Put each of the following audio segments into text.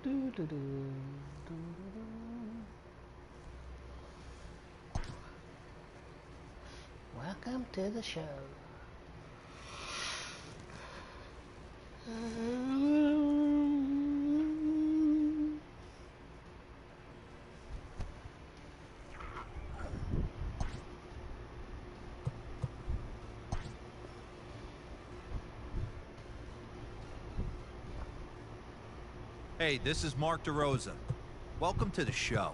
Welcome to the show. Hey, this is Mark DeRosa. Welcome to the show.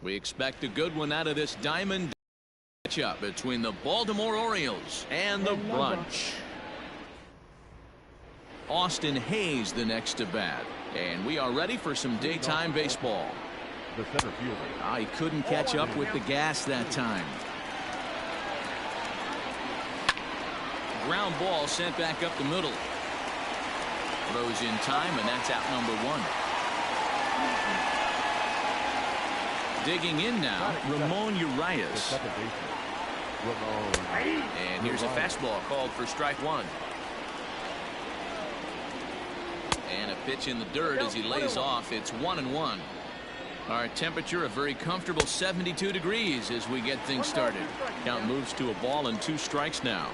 We expect a good one out of this diamond matchup between the Baltimore Orioles and the Brunch. Austin Hayes the next to bat, and we are ready for some daytime baseball. The center fielder. He couldn't catch up with the gas that time. Ground ball sent back up the middle. Throws in time, and that's out number one. Digging in now, Ramon Urias. And here's a fastball called for strike one. And a pitch in the dirt as he lays off. It's 1-1. Our temperature a very comfortable 72 degrees as we get things started. Count moves to a ball and 2 strikes now.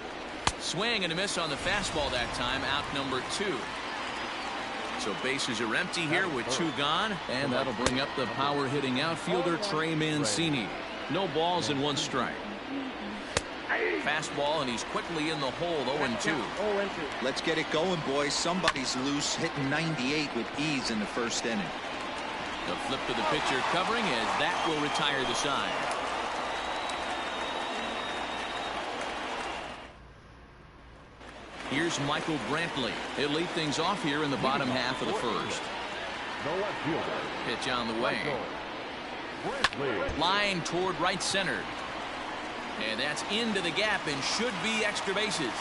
Swing and a miss on the fastball that time, out number 2. So bases are empty here with 2 gone, and that'll bring up the power hitting outfielder Trey Mancini. No balls and 1 strike. Fastball, and he's quickly in the hole. 0-2. Let's get it going, boys. Somebody's loose, hitting 98 with ease in the first inning. The flip to the pitcher covering, as that will retire the side. Here's Michael Brantley. He'll lead things off here in the bottom half of the first. Pitch on the way. Line toward right center. And that's into the gap and should be extra bases.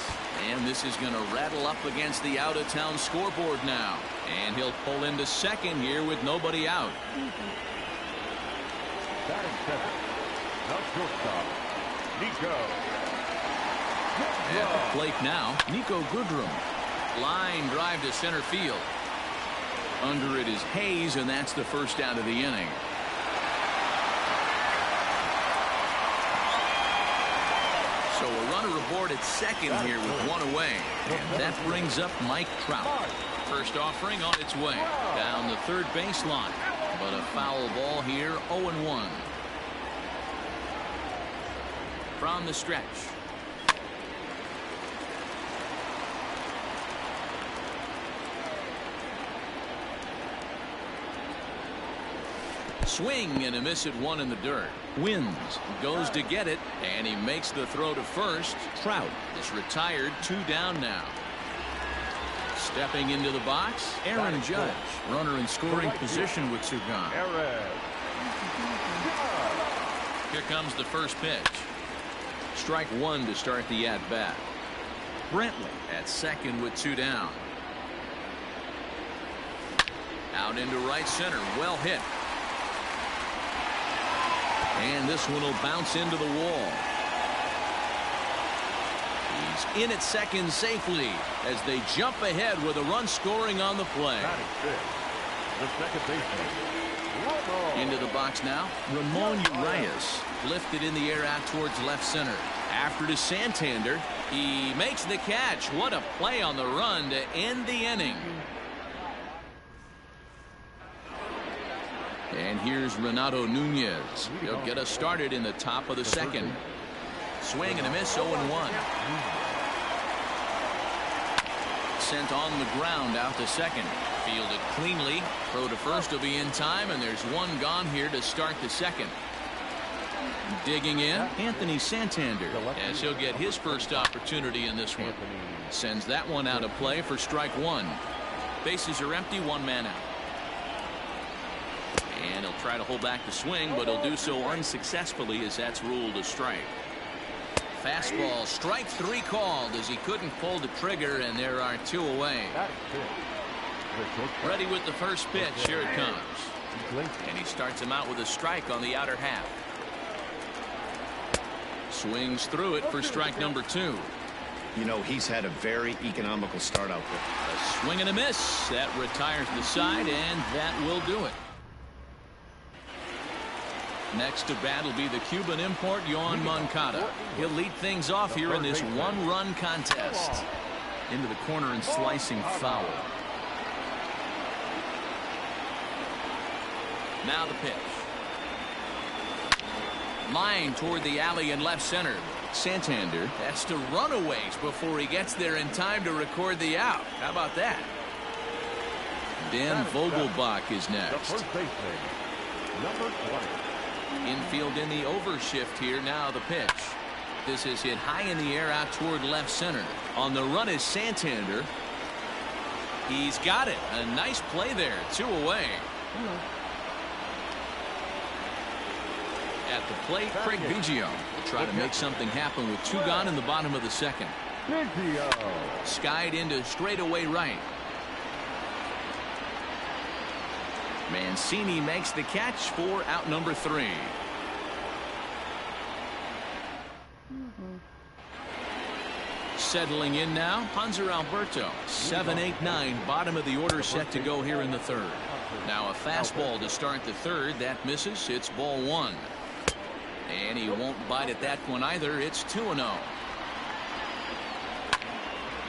And this is going to rattle up against the out-of-town scoreboard now. And he'll pull into second here with nobody out. Batting second. Now shortstop, Nico. At the plate now, Nico Goodrum. Line drive to center field. Under it is Hayes, and that's the first out of the inning. So a runner aboard at second here with 1 away. And that brings up Mike Trout. First offering on its way. Down the third baseline. But a foul ball here, 0-1. From the stretch. Swing and a miss at 1 in the dirt. Wins, goes to get it, and he makes the throw to first. Trout is retired, 2 down now. Stepping into the box, Aaron Judge. Runner in scoring position with 2 gone. Here comes the first pitch. Strike 1 to start the at-bat. Brantley at second with 2 down. Out into right center, well hit. And this one will bounce into the wall. He's in at second safely as they jump ahead with a run scoring on the play. The second baseman. Into the box now, Ramon Urias. Lifted in the air out towards left center. After to Santander. He makes the catch. What a play on the run to end the inning. And here's Renato Nunez. He'll get us started in the top of the second. Swing and a miss, 0-1. Sent on the ground out to second. Fielded cleanly. Throw to first will be in time, and there's 1 gone here to start the second. Digging in, Anthony Santander, as he'll get his first opportunity in this one. Sends that one out of play for strike 1. Bases are empty, 1 man out. And he'll try to hold back the swing, but he'll do so unsuccessfully as that's ruled a strike. Fastball, strike 3 called as he couldn't pull the trigger, and there are 2 away. Ready with the first pitch. Here it comes. And he starts him out with a strike on the outer half. Swings through it for strike number 2. You know, he's had a very economical start out there. A swing and a miss. That retires the side, and that will do it. Next to bat will be the Cuban import, Yoan Moncada. He'll lead things off here in this 1-run contest. Into the corner and slicing foul. Now the pitch. Line toward the alley in left center. Santander has to run a ways before he gets there in time to record the out. How about that? Dan Vogelbach is next. The first baseman, number 20. Infield in the overshift here. Now the pitch. This is hit high in the air out toward left center. On the run is Santander. He's got it. A nice play there. 2 away. At the plate, Craig Biggio will try to make something happen with 2 gone in the bottom of the second. Skied into straightaway right. Mancini makes the catch for out number 3. Settling in now, Hanser Alberto. 7-8-9, bottom of the order set to go here in the 3rd. Now a fastball to start the 3rd. That misses. It's ball 1. And he won't bite at that one either. It's 2-0.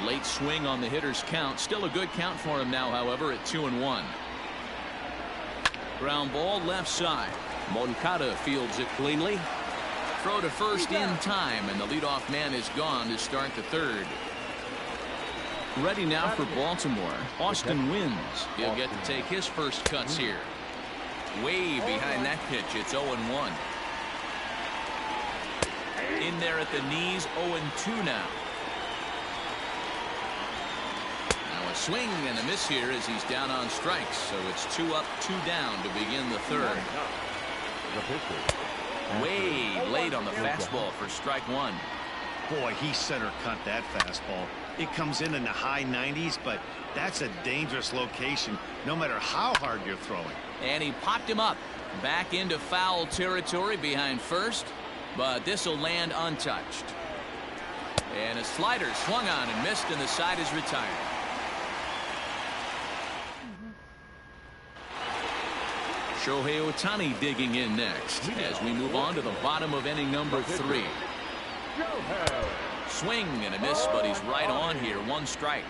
Late swing on the hitter's count. Still a good count for him now, however, at 2-1. Ground ball left side. Moncada fields it cleanly. Throw to first in time, and the leadoff man is gone to start the 3rd. Ready now for Baltimore. Austin Wynns. He'll get to take his first cuts here. Way behind that pitch. It's 0-1. In there at the knees, 0-2 now. Now a swing and a miss here as he's down on strikes. So it's 2 up, 2 down to begin the 3rd. Way late on the fastball for strike 1. Boy, he center cut that fastball. It comes in the high 90s, but that's a dangerous location no matter how hard you're throwing. And he popped him up. Back into foul territory behind first. But this will land untouched. And a slider swung on and missed, and the side is retired. Shohei Ohtani digging in next as we move on to the bottom of inning number 3. Swing and a miss, but he's right on here. 1 strike.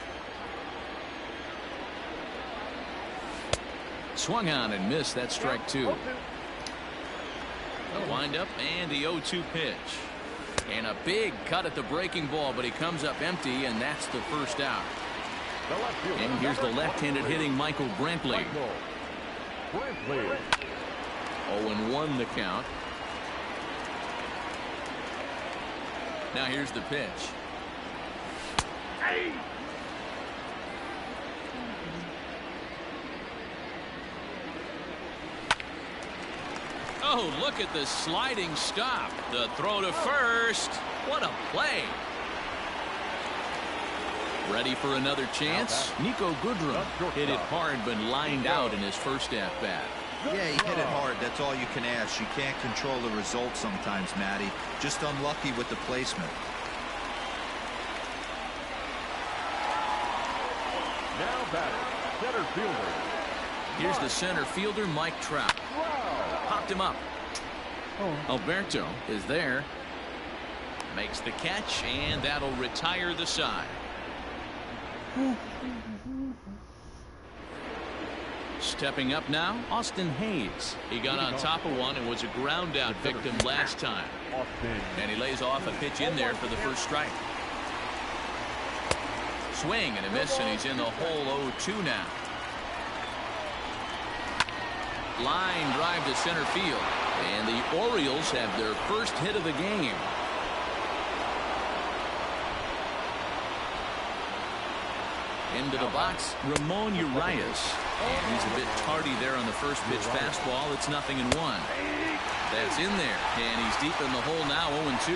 Swung on and missed. That's strike 2. The windup and the 0-2 pitch. And a big cut at the breaking ball, but he comes up empty, and that's the first out. And here's the left-handed hitting Michael Brantley. 0-1 the count. Now here's the pitch. Oh, look at the sliding stop. The throw to first. What a play. Ready for another chance? Nico Goodrum hit it hard but lined out in his first at-bat. Yeah, he hit it hard. That's all you can ask. You can't control the result sometimes, Matty. Just unlucky with the placement. Now batting, center fielder. Here's the center fielder, Mike Trout. Popped him up. Alberto is there. Makes the catch, and that'll retire the side. Stepping up now, Austin Hayes. He got on top of one and was a ground out victim last time. And he lays off a pitch in there for the first strike. Swing and a miss, and he's in the hole 0-2 now. Line drive to center field. And the Orioles have their first hit of the game. Into the box, Ramon Urias. And he's a bit tardy there on the first pitch fastball. It's 0-1. That's in there. And he's deep in the hole now, 0-2.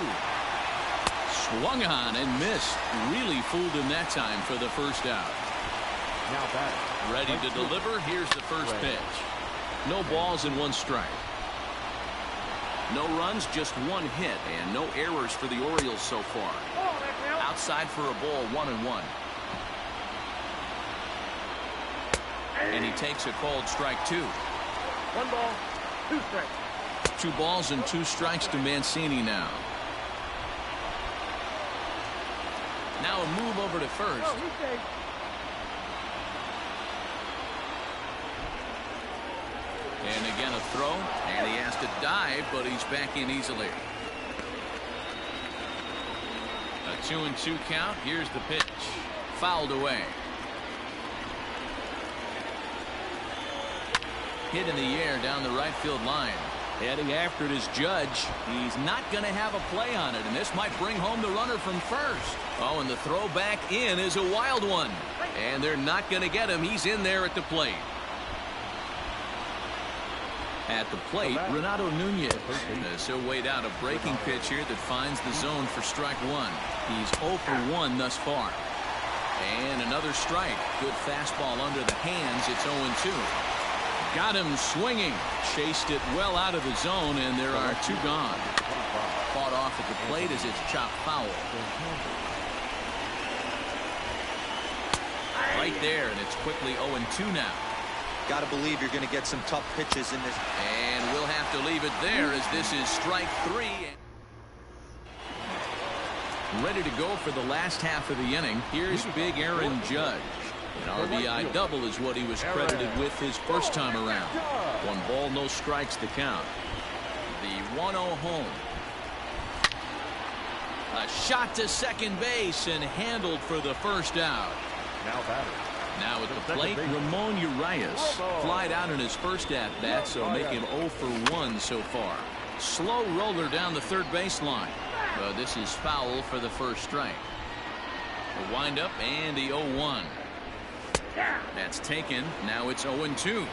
Swung on and missed. Really fooled him that time for the first out. Now batting. Ready to deliver. Here's the first pitch. No balls and 1 strike. No runs, just 1 hit, and no errors for the Orioles so far. Outside for a ball, 1-1. And he takes a called strike 2. 1 ball, 2 strikes. 2 balls and 2 strikes to Mancini now. Now a move over to first. And again a throw, and he has to dive, but he's back in easily. A 2-2 count. Here's the pitch. Fouled away. Hit in the air down the right field line. Heading after it is Judge. He's not going to have a play on it, and this might bring home the runner from first. Oh, and the throw back in is a wild one. And they're not going to get him. He's in there at the plate. At the plate, Renato Nunez. So weighed out a breaking pitch here that finds the zone for strike 1. He's 0 for 1 thus far. And another strike. Good fastball under the hands. It's 0-2. Got him swinging. Chased it well out of the zone, and there are 2 gone. Fought off at the plate as it's chopped foul. Right there, and it's quickly 0-2 now. Got to believe you're going to get some tough pitches in this. And we'll have to leave it there as this is strike 3. Ready to go for the last half of the inning. Here's Big Aaron Judge. An RBI double is what he was credited with his first time around. 1 ball, no strikes to count. The 1-0 home. A shot to second base and handled for the first out. Now batter. Now at the plate, Ramon Urias flied out in his first at-bat, so make him 0 for 1 so far. Slow roller down the third baseline. This is foul for the first strike. A windup and the 0-1. That's taken. Now it's 0-2.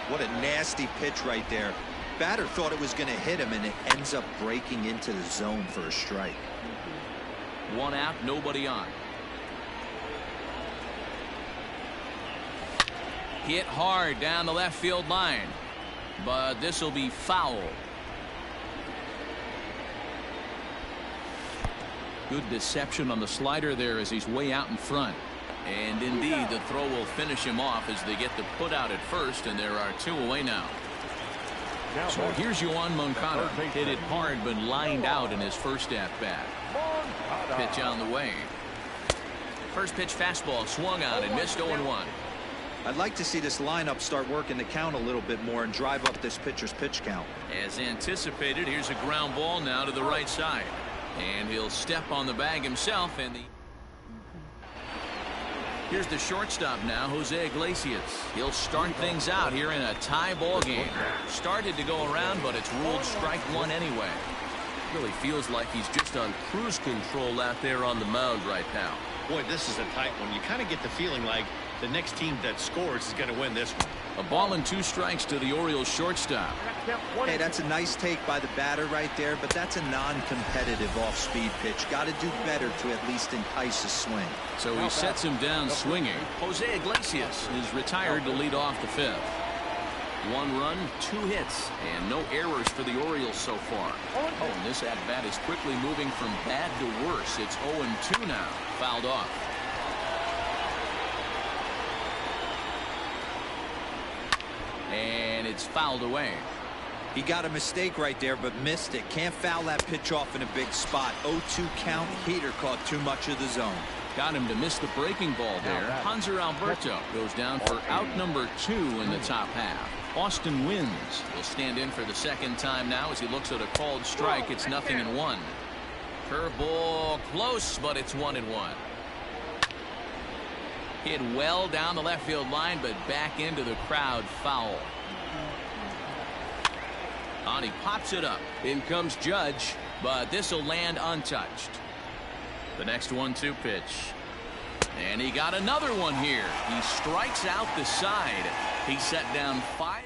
What a nasty pitch right there. Batter thought it was going to hit him, and it ends up breaking into the zone for a strike. 1 out, nobody on. Hit hard down the left field line, but this will be foul. Good deception on the slider there as he's way out in front. And indeed, the throw will finish him off as they get the put out at first, and there are 2 away now. So here's Yoan Moncada. Hit it hard, but lined out in his first at-bat. Pitch on the way. First pitch fastball swung on and missed 0-1. I'd like to see this lineup start working the count a little bit more and drive up this pitcher's pitch count. As anticipated, here's a ground ball now to the right side. And he'll step on the bag himself, and here's the shortstop now, Jose Iglesias. He'll start things out here in a tie ball game. Started to go around, but it's ruled strike 1 anyway. Really feels like he's just on cruise control out there on the mound right now. Boy, this is a tight one. You kind of get the feeling like the next team that scores is going to win this one. A ball and 2 strikes to the Orioles shortstop. Hey, that's a nice take by the batter right there, but that's a non-competitive off-speed pitch. Got to do better to at least entice a swing. So he sets him down swinging. Jose Iglesias is retired to lead off the 5th. 1 run, 2 hits, and no errors for the Orioles so far. Oh, and this at-bat is quickly moving from bad to worse. It's 0-2 now. Fouled off. And it's fouled away. He got a mistake right there, but missed it. Can't foul that pitch off in a big spot. 0-2 count. Heater caught too much of the zone. Got him to miss the breaking ball there. Hanser Alberto goes down for out number 2 in the top half. Austin Wynns will stand in for the second time now as he looks at a called strike. It's 0-1. Curveball close, but it's 1-1. Hit well down the left field line, but back into the crowd. Foul. On, he pops it up. In comes Judge, but this will land untouched. The next 1-2 pitch. And he got another one here. He strikes out the side. He set down 5.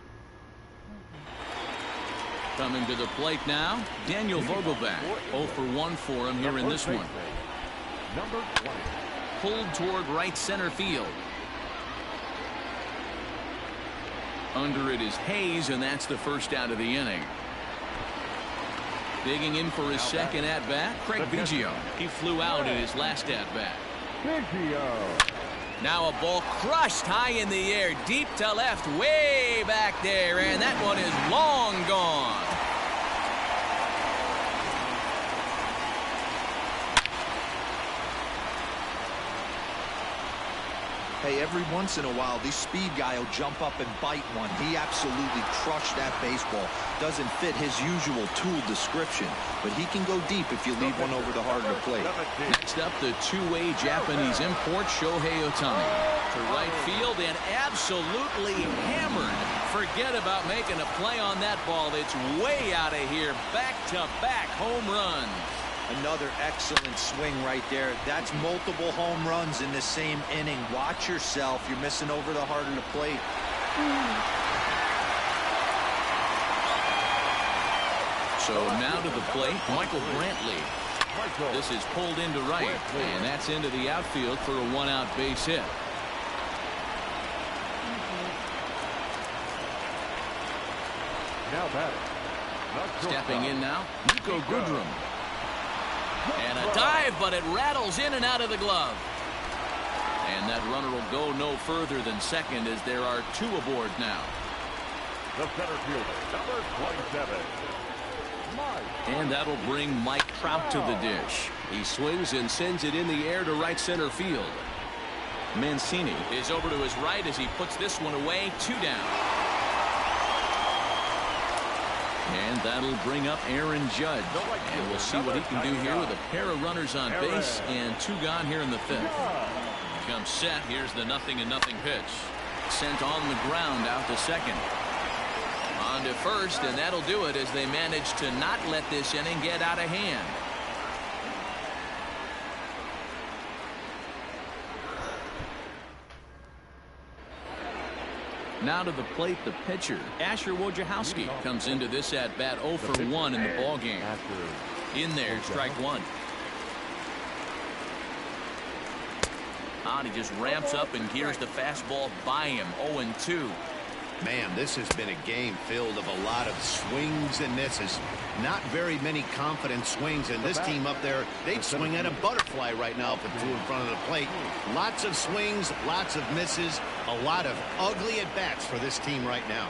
Coming to the plate now, Daniel Vogelbach. 0 for 1 for him here in this one. Number 20. Pulled toward right center field. Under it is Hayes, and that's the first out of the inning. Digging in for his second at-bat, Craig Biggio. He flew out in his last at-bat. Now a ball crushed high in the air, deep to left, way back there, and that one is long gone. Hey, every once in a while, this speed guy will jump up and bite one. He absolutely crushed that baseball. Doesn't fit his usual tool description, but he can go deep if you leave one over the heart of the plate. Next up, the two-way Japanese import, Shohei Ohtani. To right field and absolutely hammered. Forget about making a play on that ball. It's way out of here. Back-to-back home runs. Another excellent swing right there. That's multiple home runs in the same inning. Watch yourself. You're missing over the heart of the plate. So now to the plate, Michael Brantley. This is pulled into right, and that's into the outfield for a one-out base hit. Now batting. Stepping in now, Nico Goodrum. And a dive, but it rattles in and out of the glove. And that runner will go no further than second as there are two aboard now. The center fielder, number 27. And that'll bring Mike Trout to the dish. He swings and sends it in the air to right center field. Mancini is over to his right as he puts this one away. 2 down. And that'll bring up Aaron Judge. And we'll see what he can do here with a pair of runners on base and 2 gone here in the 5th. Comes set. Here's the 0-0 pitch. Sent on the ground out to second. On to first, and that'll do it as they manage to not let this inning get out of hand. Now to the plate, the pitcher, Asher Wojciechowski, comes into this at-bat 0 for 1 in the ballgame. In there, strike 1. He just ramps up and gears the fastball by him. 0-2. Man, this has been a game filled of a lot of swings and misses. Not very many confident swings, and this team up there, they'd swing at a butterfly right now if it flew in front of the plate. Lots of swings, lots of misses, a lot of ugly at-bats for this team right now.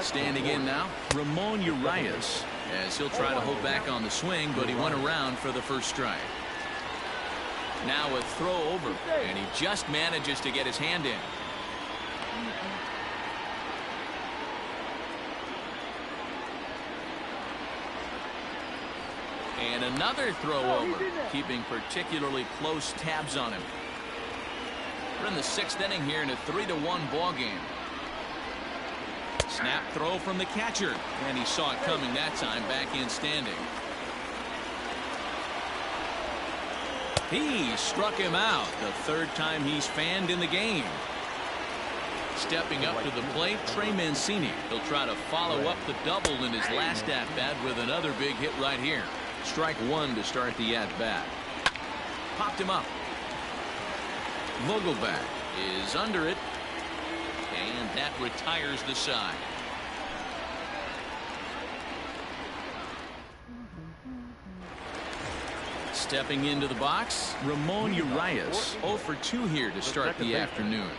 Standing in now, Ramon Urias, as he'll try to hold back on the swing, but he went around for the first strike. Now a throw over, and he just manages to get his hand in. And another throw over, keeping particularly close tabs on him. We're in the 6th inning here in a 3-1 ball game. Snap throw from the catcher, and he saw it coming that time, back in standing. He struck him out, the 3rd time he's fanned in the game. Stepping up to the plate, Trey Mancini. He'll try to follow up the double in his last at-bat with another big hit right here. Strike 1 to start the at-bat. Popped him up. Vogelbach is under it, and that retires the side. Stepping into the box, Ramon Urias. 0 for 2 here to start the afternoon.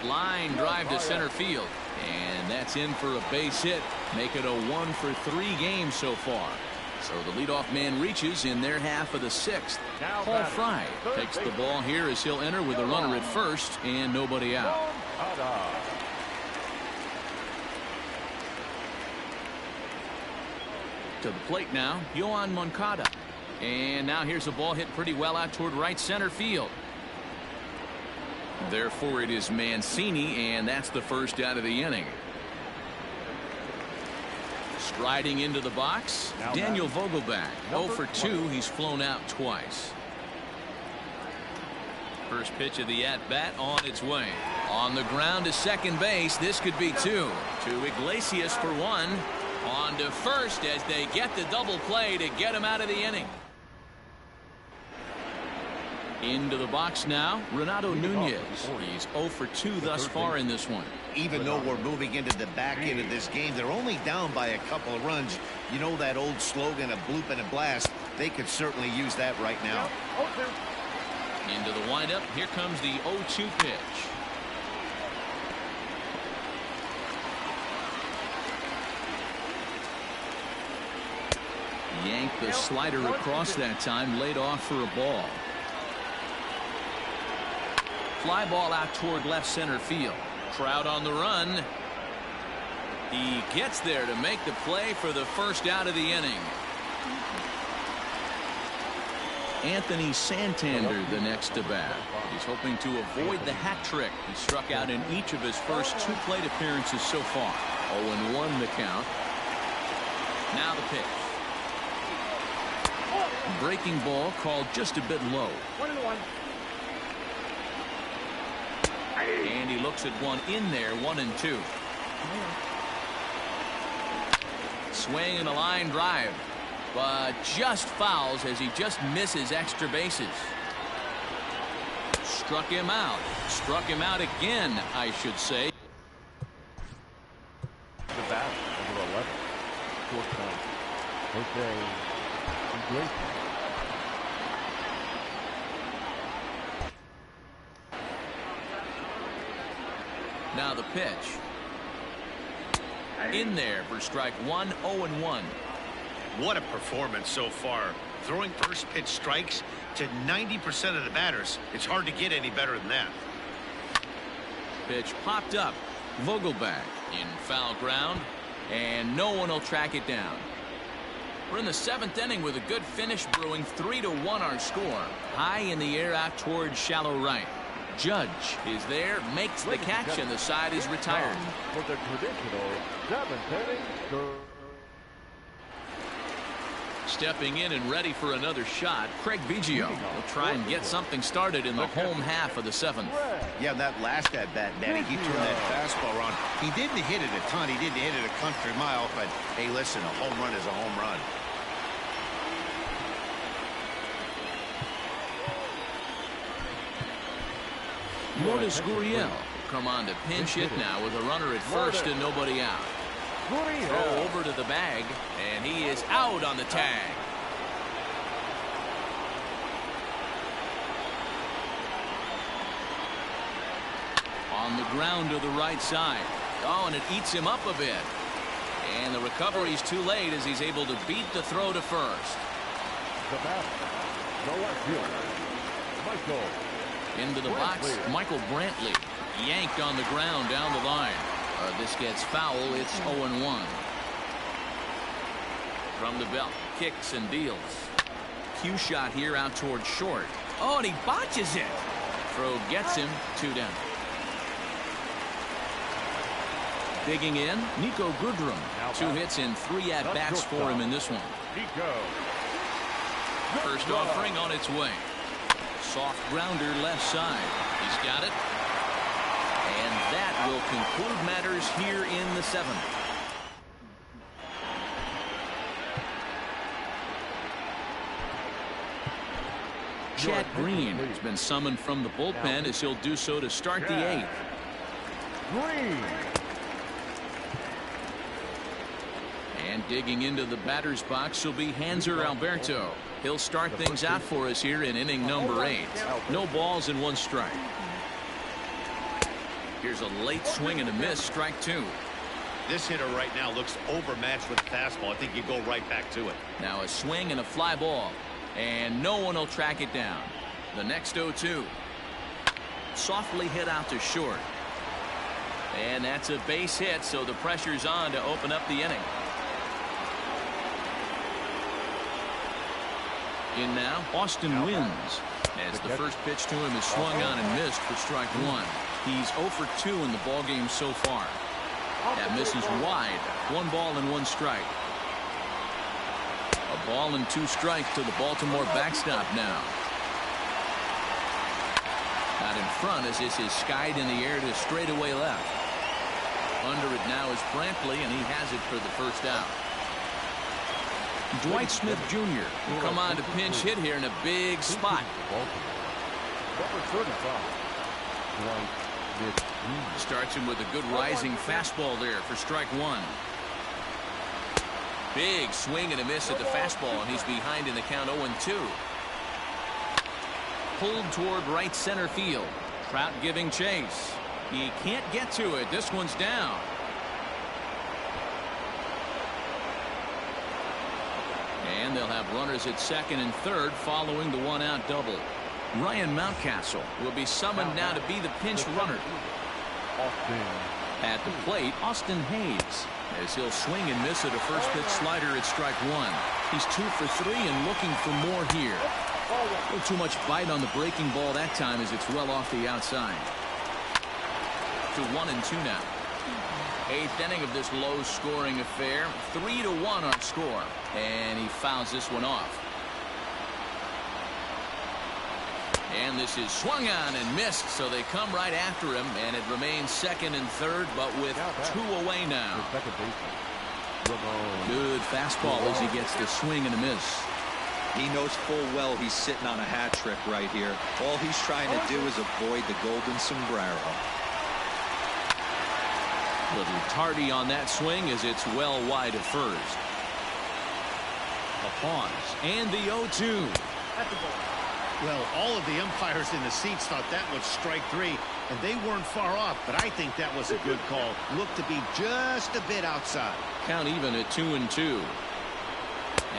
Line drive to center field, and that's in for a base hit. Make it a 1 for 3 game so far. So the leadoff man reaches in their half of the 6th. Paul Fry takes the ball here as he'll enter with a runner at first and nobody out. To the plate now, Yohan Moncada. And now here's a ball hit pretty well out toward right center field. Therefore, it is Mancini, and that's the first out of the inning. Striding into the box, Daniel Vogelbach. 0 for 2. He's flown out twice. First pitch of the at-bat on its way. On the ground to second base. This could be two. To Iglesias for one. On to first as they get the double play to get him out of the inning. Into the box now, Renato Nunez. He's 0 for 2 thus far in this one. Even though we're moving into the back end of this game, they're only down by a couple of runs. You know that old slogan, a bloop and a blast. They could certainly use that right now. Into the windup. Here comes the 0-2 pitch. Yanked the slider across that time, laid off for a ball. Fly ball out toward left center field. Trout on the run. He gets there to make the play for the first out of the inning. Anthony Santander the next to bat. He's hoping to avoid the hat trick. He struck out in each of his first 2 plate appearances so far. 0-1 the count. Now the pitch. Breaking ball called just a bit low. 1-1. And he looks at one in there. 1-2. Swing and a line drive, but just fouls as he just misses extra bases. Struck him out. Struck him out again, I should say. The bat, number 11. Short point. Okay. Great. Now the pitch. In there for strike 1. 0-1. What a performance so far. Throwing first pitch strikes to 90% of the batters. It's hard to get any better than that. Pitch popped up. Vogelback in foul ground, and no one will track it down. We're in the 7th inning with a good finish brewing. 3-1 our score. High in the air out towards shallow right. Judge is there, makes the catch, and the side is retired. For the traditional 7th inning. Stepping in and ready for another shot, Craig Biggio will try and get something started in the home half of the 7th. Yeah, that last at bat, Danny, he turned that fastball around. He didn't hit it a ton. He didn't hit it a country mile, but hey, listen, a home run is a home run. Lourdes Gurriel will come on to pinch hit now with a runner at first and nobody out. Throw over to the bag, and he is out on the tag. On the ground to the right side. Oh, and it eats him up a bit. And the recovery's too late as he's able to beat the throw to first. The batter, the left fielder, Michael. Into the box, Michael Brantley. Yanked on the ground down the line. This gets foul. It's 0-1. From the belt, kicks and deals. Cue shot here out toward short. Oh, and he botches it. Throw gets him. 2 down. Digging in, Nico Goodrum. 2 hits and 3 at-bats for him in this one. First offering on its way. Soft grounder left side. He's got it. And that will conclude matters here in the 7th. Chad Green has been summoned from the bullpen as he'll do so to start the 8th. And digging into the batter's box will be Hanser Alberto. He'll start things out for us here in inning number 8. No balls and 1 strike. Here's a late swing and a miss. Strike 2. This hitter right now looks overmatched with the fastball. I think you go right back to it. Now a swing and a fly ball. And no one will track it down. The next 0-2. Softly hit out to short. And that's a base hit, so the pressure's on to open up the inning. In now, Austin Wins. As the first pitch to him is swung on and missed for strike 1. He's 0 for 2 in the ballgame so far. That misses wide. 1 ball and 1 strike. A ball and 2 strikes to the Baltimore backstop now. Out in front as this is skied in the air to straightaway left. Under it now is Brantley, and he has it for the first out. Dwight Smith Jr. will come on to pinch hit here in a big spot. Number 35. Dwight Smith Jr. Starts him with a good rising fastball there for strike one. Big swing and a miss at the fastball, and he's behind in the count 0-2. Pulled toward right center field. Trout giving chase. He can't get to it. This one's down. And they'll have runners at second and third following the one-out double. Ryan Mountcastle will be summoned now to be the pinch runner. At the plate, Austin Hayes, as he'll swing and miss at a first pitch slider at strike one. He's 2 for 3 and looking for more here. A little too much bite on the breaking ball that time as it's well off the outside. To 1-2 now. 8th inning of this low-scoring affair. 3-1 our score, and he fouls this one off. And this is swung on and missed, so they come right after him, and it remains second and third, but with 2 away now. Good fastball as he gets the swing and a miss. He knows full well he's sitting on a hat trick right here. All he's trying to do is avoid the golden sombrero. Little tardy on that swing as it's well wide of first. A pause and the 0-2. Well, all of the umpires in the seats thought that was strike three, and they weren't far off, but I think that was a good call. Looked to be just a bit outside. Count even at 2-2.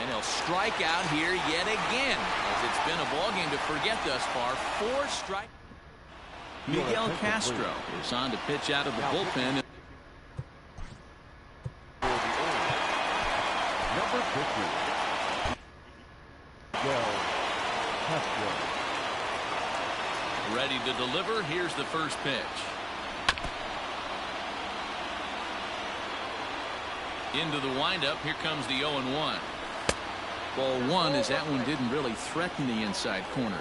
And he'll strike out here yet again, as it's been a ball game to forget thus far. 4 strike. Miguel Castro is on to pitch out of the bullpen. Number 50. Miguel Castro. Ready to deliver. Here's the first pitch. Into the windup. Here comes the 0-1. Ball one as that one didn't really threaten the inside corner.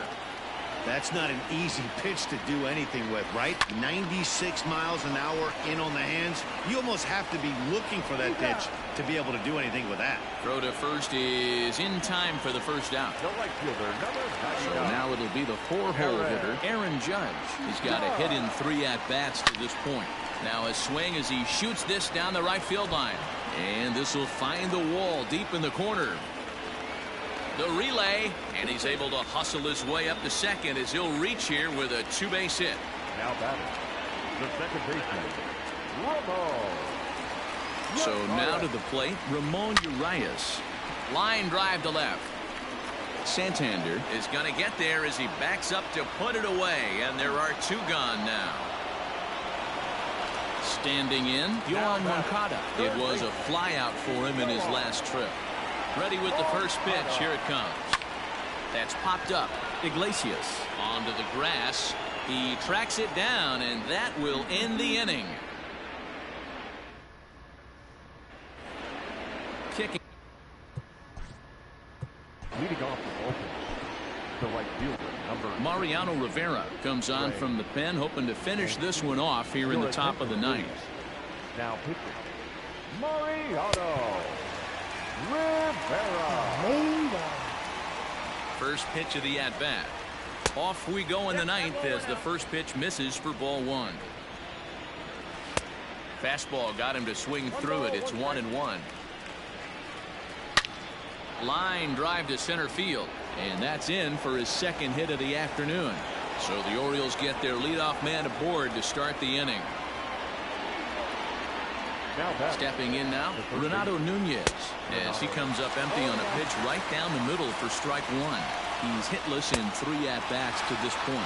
That's not an easy pitch to do anything with, right? 96 miles an hour in on the hands. You almost have to be looking for that pitch to be able to do anything with that. Throw to first is in time for the first out. The right fielder, number 99. So now it'll be the 4-hole hitter, Aaron Judge. He's got a hit in 3 at-bats to this point. Now a swing as he shoots this down the right field line. And this will find the wall deep in the corner. The relay, and he's able to hustle his way up to second as he'll reach here with a 2-base hit. Now batting, the second baseman, Ramon. So now to the plate, Ramon Urias. Line drive to left. Santander is going to get there as he backs up to put it away, and there are 2 gone now. Standing in, Yohan Moncada. It was a flyout for him in his last trip. Ready with the first pitch. Here it comes. That's popped up. Iglesias onto the grass. He tracks it down, and that will end the inning. Kicking. Leading off the open, the right fielder, number Mariano Rivera comes on from the pen, hoping to finish this one off here in the top of the 9th. Now pitching, Mariano Rivera. First pitch of the at-bat. Off we go in the 9th as the first pitch misses for ball 1. Fastball got him to swing through it. It's 1-1. Line drive to center field, and that's in for his second hit of the afternoon. So the Orioles get their leadoff man aboard to start the inning. Stepping in now, Renato Nunez, as he comes up empty on a pitch right down the middle for strike 1. He's hitless in 3 at-bats to this point.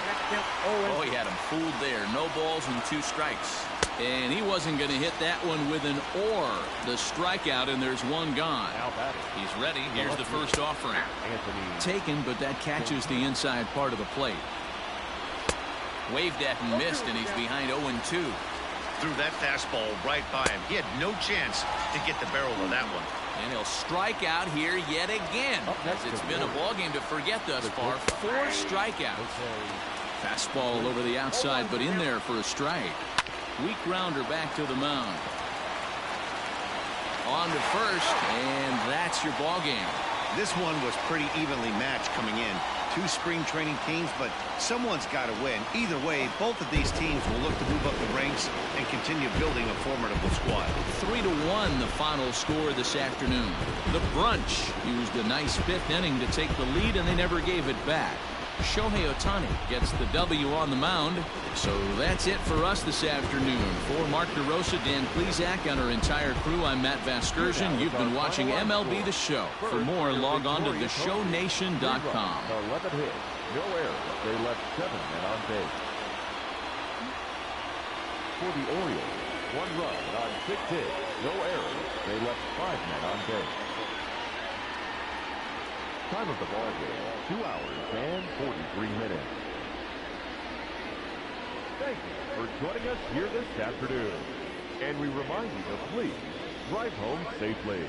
Oh, he had him fooled there. No balls and 2 strikes. And he wasn't going to hit that one with an or. The strikeout, and there's 1 gone. He's ready. Here's the first offering. Taken, but that catches the inside part of the plate. Waved at and missed, and he's behind 0-2. Threw that fastball right by him. He had no chance to get the barrel of that one. And he'll strike out here yet again, as it's been a ball game to forget thus far. 4 strikeouts. Fastball over the outside, but in there for a strike. Weak grounder back to the mound. On to first, and that's your ball game. This one was pretty evenly matched coming in. Two spring training teams, but someone's got to win. Either way, both of these teams will look to move up the ranks and continue building a formidable squad. 3-1 the final score this afternoon. The Brunch used a nice fifth inning to take the lead, and they never gave it back. Shohei Ohtani gets the W on the mound. So that's it for us this afternoon. For Mark DeRosa, Dan Plesac, and our entire crew, I'm Matt Vasgersian. You've been watching MLB The Show. For more, log on to theshownation.com. 11 hits, no errors. They left 7 men on base. For the Orioles, 1 run on 6 hits, no errors. They left 5 men on base. Time of the ball game, 2 hours and 43 minutes. Thank you for joining us here this afternoon. And we remind you to please drive home safely.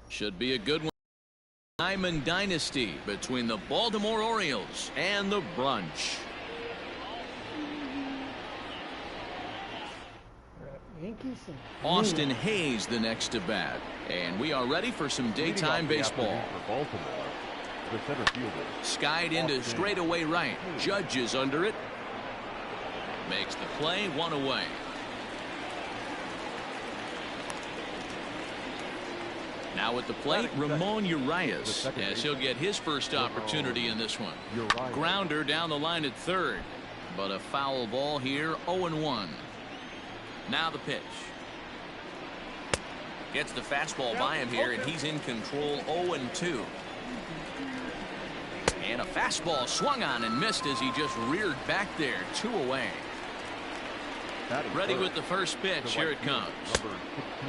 Should be a good one. Diamond Dynasty between the Baltimore Orioles and the Brunch. Austin Hayes the next to bat. And we are ready for some daytime baseball. For Baltimore, the center fielder. Skied into straightaway right. Judge is under it. Makes the play, one away. Now at the plate, Ramon Urias, as he'll get his first opportunity in this one. Grounder down the line at third, but a foul ball here, 0-1. Now the pitch. Gets the fastball by him here, and he's in control, 0-2. And a fastball swung on and missed as he just reared back there, 2 away. Ready with the first pitch. Here it comes.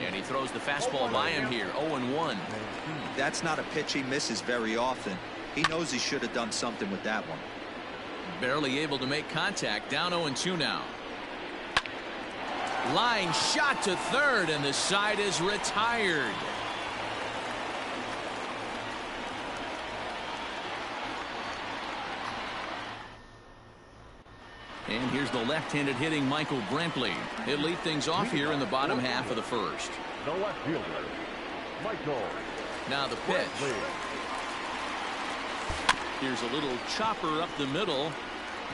And he throws the fastball by him here. 0-1. That's not a pitch he misses very often. He knows he should have done something with that one. Barely able to make contact. Down 0-2 now. Line shot to third, and the side is retired. And here's the left-handed hitting Michael Brantley. He'll lead things off here in the bottom half of the first. The left fielder, Michael. Now the pitch. Here's a little chopper up the middle.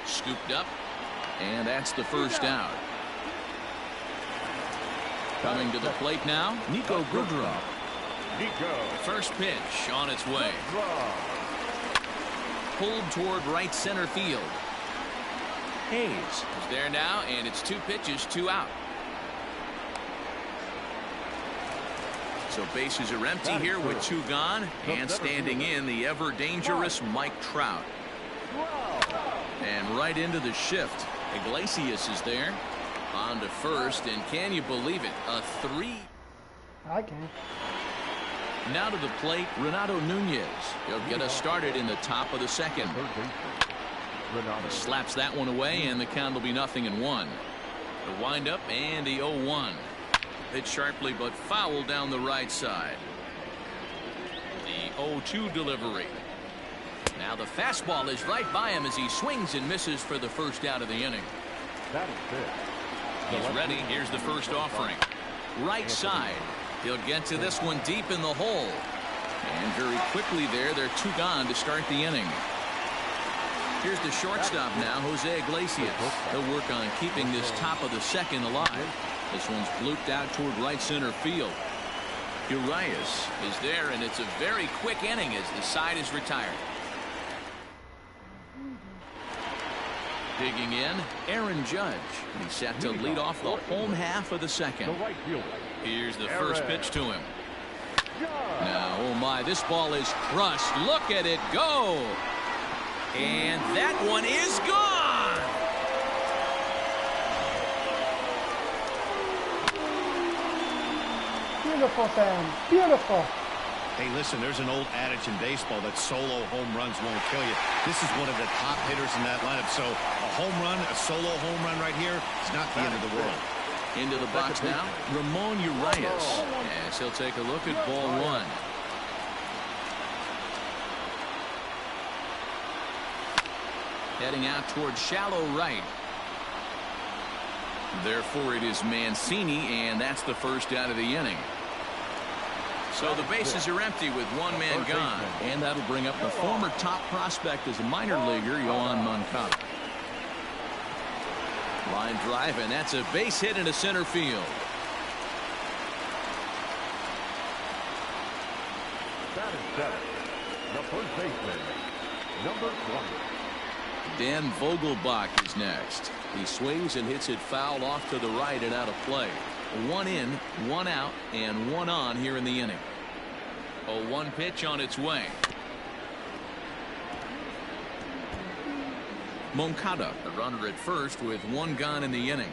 Scooped up. And that's the first out. Coming to the plate now, Nico Goodrum. First pitch on its way. Pulled toward right center field. Hayes is there now, and it's 2 pitches, 2 out. So bases are empty here with 2 gone, and standing in the ever dangerous Mike Trout. And right into the shift, Iglesias is there. On to first, and can you believe it? A 3. I can. Now to the plate, Renato Nunez. He'll get us started in the top of the second. Slaps that one away, and the count will be 0-1. The windup and the 0-1. Hit sharply but foul down the right side. The 0-2 delivery. Now the fastball is right by him as he swings and misses for the first out of the inning. That is it. He's ready. Here's the first offering. Right side. He'll get to this one deep in the hole. And very quickly there, they're 2 gone to start the inning. Here's the shortstop now, Jose Iglesias. He'll work on keeping this top of the second alive. This one's blooped out toward right center field. Urias is there, and it's a very quick inning as the side is retired. Digging in, Aaron Judge. He's set to lead off the home half of the second. Here's the first pitch to him. Now, oh my, this ball is crushed. Look at it go. And that one is gone. Beautiful, Sam. Beautiful. Hey, listen, there's an old adage in baseball that solo home runs won't kill you. This is one of the top hitters in that lineup. So a home run, a solo home run right here, it's not the end of the world. Into the box now, Ramon Urias, as he'll take a look at ball one. Heading out towards shallow right. Therefore, it is Mancini, and that's the first out of the inning. So the bases are empty with one man gone. And that'll bring up the former top prospect as a minor leaguer, Yoán Moncada. Line drive, and that's a base hit into center field. That is seven. The first baseman, number 20. Dan Vogelbach is next. He swings and hits it foul off to the right and out of play. One in, one out, and one on here in the inning. A 1 pitch on its way. Moncada, the runner at first with one gone in the inning.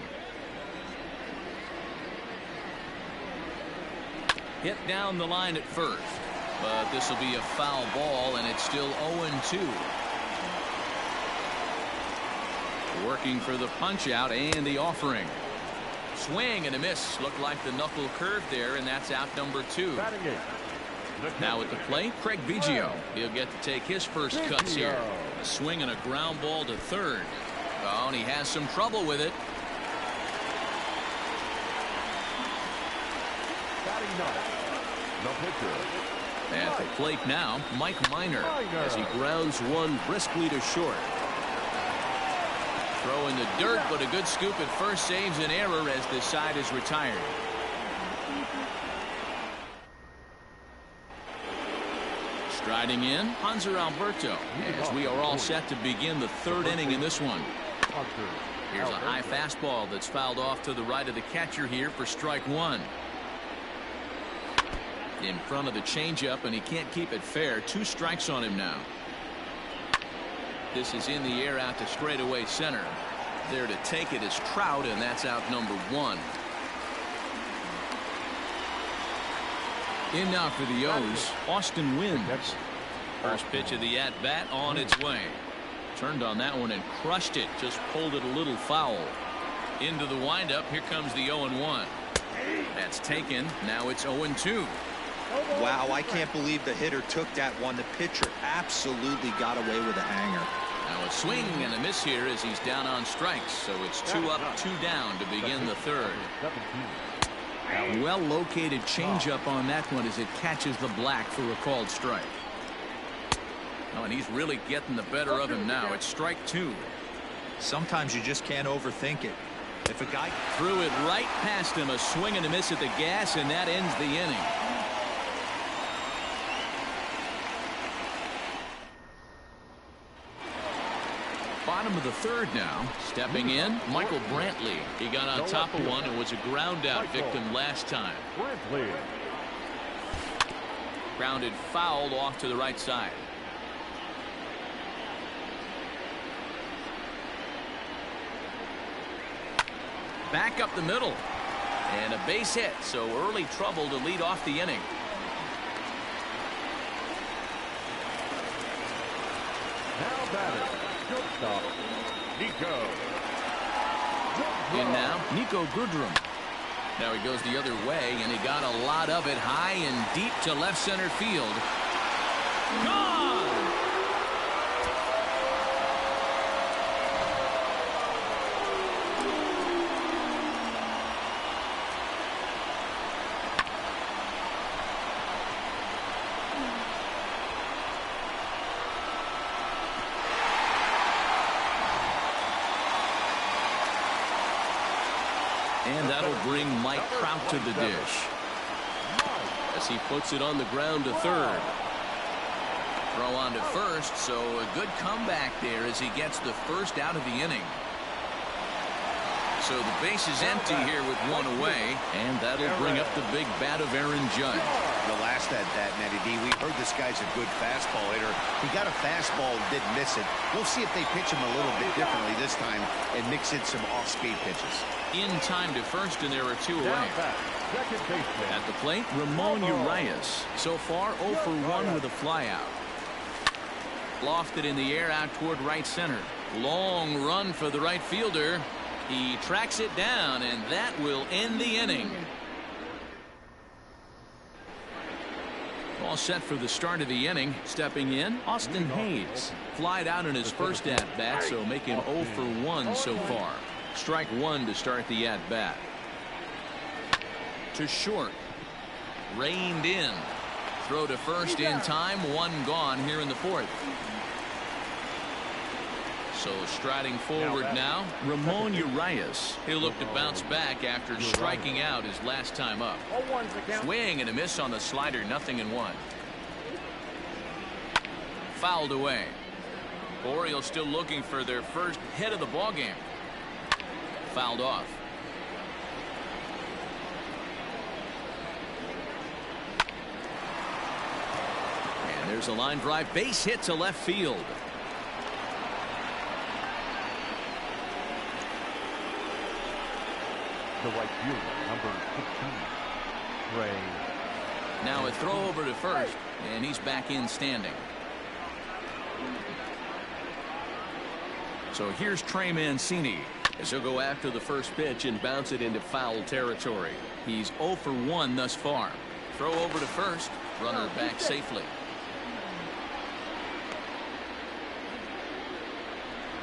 Hit down the line at first, but this will be a foul ball, and it's still 0-2. Working for the punch out and the offering. Swing and a miss. Looked like the knuckle curve there, and that's out number 2. Now at the plate, Craig Biggio. He'll get to take his first cuts here. A swing and a ground ball to third. Oh, and he has some trouble with it. At the plate now, Mike Minor, as he grounds one briskly to short. Throw in the dirt, but a good scoop at first saves an error as this side is retired. Striding in, Hanser Alberto, as we are all set to begin the third inning in this one. Here's a high fastball that's fouled off to the right of the catcher here for strike one. In front of the changeup, and he can't keep it fair. 2 strikes on him now. This is in the air out to straightaway center. There to take it is Trout, and that's out number 1. In now for the O's, Austin Wynns. First pitch of the at-bat on its way. Turned on that one and crushed it. Just pulled it a little foul. Into the windup. Here comes the 0-1. That's taken. Now it's 0-2. Wow, I can't believe the hitter took that one. The pitcher absolutely got away with a hanger. Now a swing and a miss here as he's down on strikes. So it's 2 up, 2 down to begin the third. A well-located changeup on that one as it catches the black for a called strike. Oh, and he's really getting the better of him now. It's strike 2. Sometimes you just can't overthink it. If a guy threw it right past him, a swing and a miss at the gas, and that ends the inning. Bottom of the third now. Stepping in, Michael Brantley. He got on top of one and was a ground out victim last time. Grounded fouled off to the right side. Back up the middle. And a base hit, so early trouble to lead off the inning. Now batting, shortstop, Nico. In now, Nico Goodrum. Now he goes the other way, and he got a lot of it high and deep to left center field. Gone! And that'll bring Mike Trout to the dish as he puts it on the ground to third. Throw on to first, so a good comeback there as he gets the first out of the inning. So the base is empty here with one away, and that'll bring up the big bat of Aaron Judge. The last at that, Matty D, we heard this guy's a good fastball hitter. He got a fastball and didn't miss it. We'll see if they pitch him a little bit differently this time and mix in some off-speed pitches. In time to first, and there are two away. At the plate, Ramon Urias. So far, 0 for 1 with a flyout. Lofted in the air out toward right center. Long run for the right fielder. He tracks it down, and that will end the inning. All set for the start of the inning. Stepping in, Austin Hayes. Flied out in his first at-bat, so making 0 for 1 so far. Strike one to start the at-bat. To short. Reined in. Throw to first in time. One gone here in the fourth. So striding forward now, Ramon Urias. He'll look to bounce back after striking out his last time up. Swing and a miss on the slider, 0-1. Fouled away. Orioles still looking for their first hit of the ballgame. Fouled off. And there's a line drive, base hit to left field. The right fielder, number 16, Ray. Now a throw over to first, and he's back in standing. So here's Trey Mancini as he'll go after the first pitch and bounce it into foul territory. He's 0 for 1 thus far. Throw over to first, runner back safely.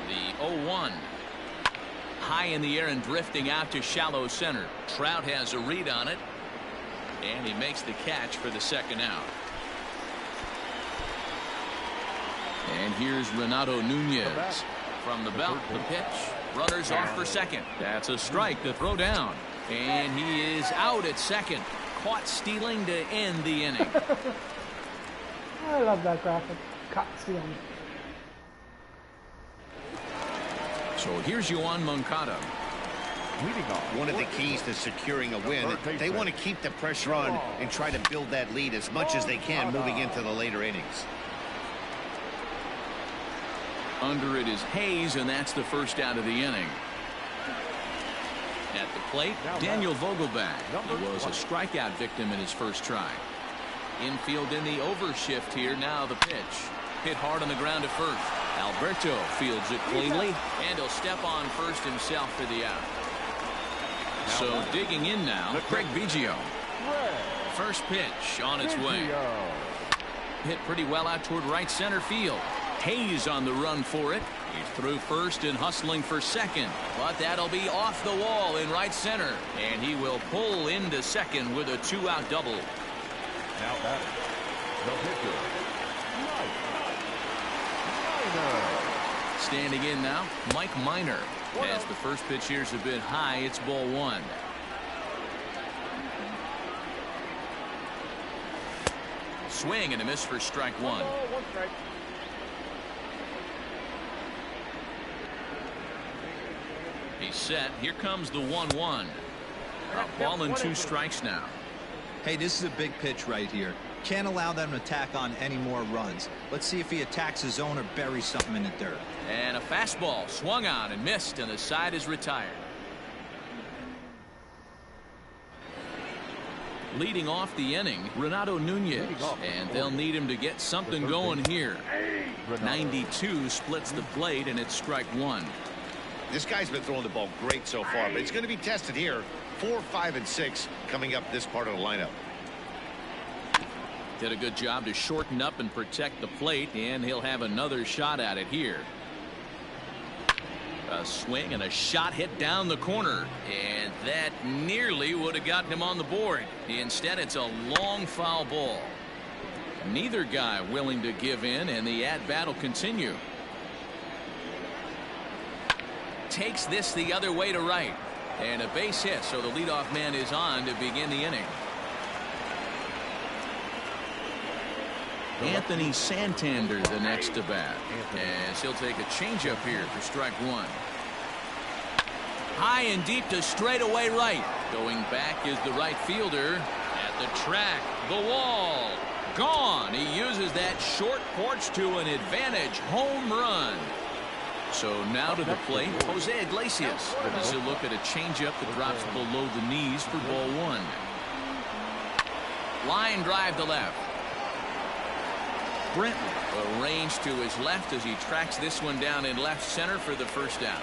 The 0-1. High in the air and drifting out to shallow center. Trout has a read on it, and he makes the catch for the second out. And here's Renato Nunez. From the belt, the pitch. Runners off for second. That's a strike to throw down. And he is out at second. Caught stealing to end the inning. I love that graphic. Caught stealing. So here's Yoan Moncada. One of the keys to securing a win, they want to keep the pressure on and try to build that lead as much as they can moving into the later innings. Under it is Hayes, and that's the first out of the inning. At the plate, Daniel Vogelbach. He was a strikeout victim in his first try. Infield in the overshift here. Now the pitch. Hit hard on the ground to first. Alberto fields it cleanly, and he'll step on first himself for the out. So digging in now, Craig Biggio. First pitch on its way. Hit pretty well out toward right center field. Hayes on the run for it. He's through first and hustling for second, but that'll be off the wall in right center, and he will pull into second with a two-out double. Now that the pitcher, standing in now, Mike Minor. As the first pitch here's a bit high, it's ball one. Swing and a miss for strike one. He's set. Here comes the 1-1. A ball and 2 strikes now. Hey, this is a big pitch right here. Can't allow them to tack on any more runs. Let's see if he attacks his zone or buries something in the dirt. And a fastball swung on and missed, and the side is retired. Leading off the inning, Renato Nunez, and they'll need him to get something going here. 92 splits the plate, and it's strike one. This guy's been throwing the ball great so far, but he's going to be tested here. 4, 5, and 6 coming up this part of the lineup. Did a good job to shorten up and protect the plate, and he'll have another shot at it here. A swing and a shot hit down the corner, and that nearly would have gotten him on the board. Instead, it's a long foul ball. Neither guy willing to give in, and the at-bat will continue. Takes this the other way to right, and a base hit, so the leadoff man is on to begin the inning. Anthony Santander the next to bat, as he'll take a changeup here for strike one. High and deep to straightaway right. Going back is the right fielder. At the track, the wall, gone. He uses that short porch to an advantage home run. So now to the plate, Jose Iglesias. As he'll look at a changeup that drops below the knees for ball one. Line drive to left. Brenton arranged to his left as he tracks this one down in left center for the first out.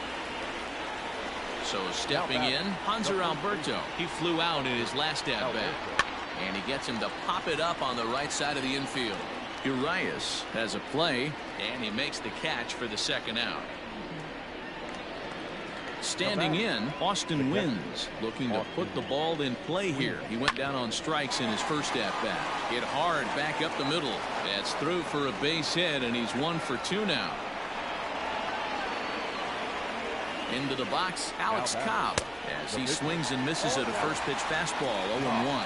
So stepping in, Hanser Alberto. He flew out in his last at bat. And he gets him to pop it up on the right side of the infield. Urias has a play, and he makes the catch for the second out. Standing in, Austin Wynns, looking to put the ball in play here. He went down on strikes in his first at-bat. Hit hard back up the middle. That's through for a base hit, and he's 1 for 2 now. Into the box, Alex Cobb, as he swings and misses at a first pitch fastball, 0-1.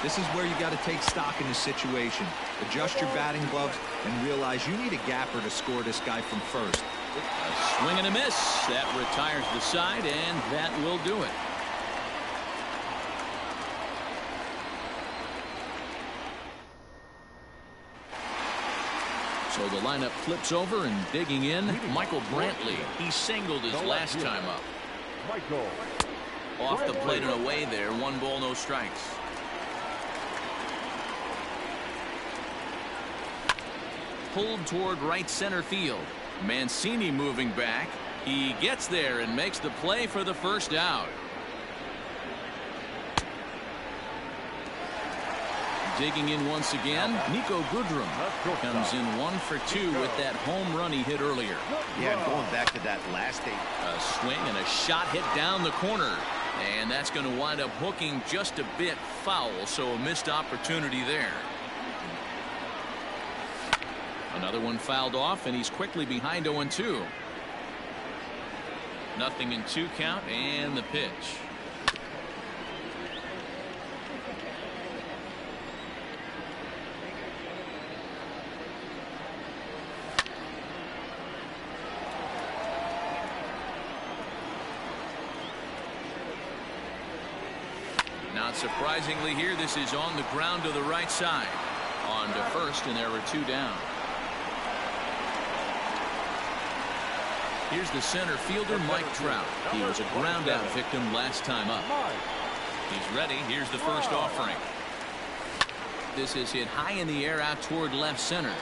This is where you got to take stock in the situation. Adjust your batting gloves and realize you need a gapper to score this guy from first. A swing and a miss. That retires the side, and that will do it. So the lineup flips over, and digging in, Michael Brantley. He singled his last time up. Off the plate and away there. 1 ball, no strikes. Pulled toward right center field. Mancini moving back. He gets there and makes the play for the first out. Digging in once again, Nico Goodrum comes in 1 for 2 with that home run he hit earlier. Yeah, going back to that last eight. A swing and a shot hit down the corner. And that's going to wind up hooking just a bit foul, so a missed opportunity there. Another one fouled off, and he's quickly behind 0-2. Nothing in 2 count, and the pitch. Not surprisingly here, this is on the ground to the right side. On to first, and there were 2 down. Here's the center fielder, Mike Trout. He was a ground out victim last time up. He's ready. Here's the first offering. This is hit high in the air out toward left center.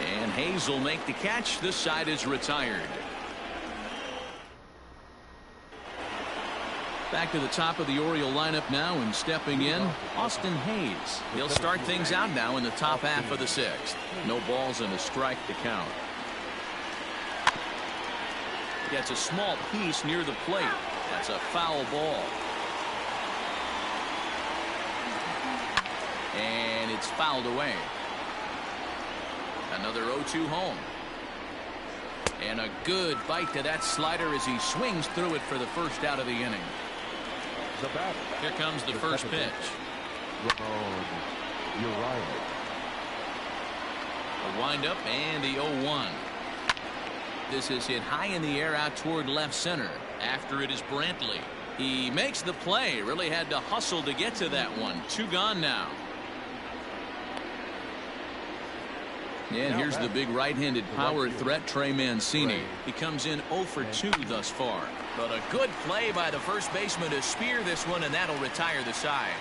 And Hayes will make the catch. This side is retired. Back to the top of the Oriole lineup now, and stepping in, Austin Hayes. He'll start things out now in the top half of the 6th. No balls and a strike to count. Gets a small piece near the plate. That's a foul ball. And it's fouled away. Another 0-2 home. And a good bite to that slider as he swings through it for the first out of the inning. Here comes the first pitch. A windup and the 0-1. This is hit high in the air out toward left center. After it is Brantley. He makes the play. Really had to hustle to get to that one. 2 gone now. And here's the big right-handed power threat, Trey Mancini. He comes in 0 for 2 thus far. But a good play by the first baseman to spear this one, and that'll retire the side.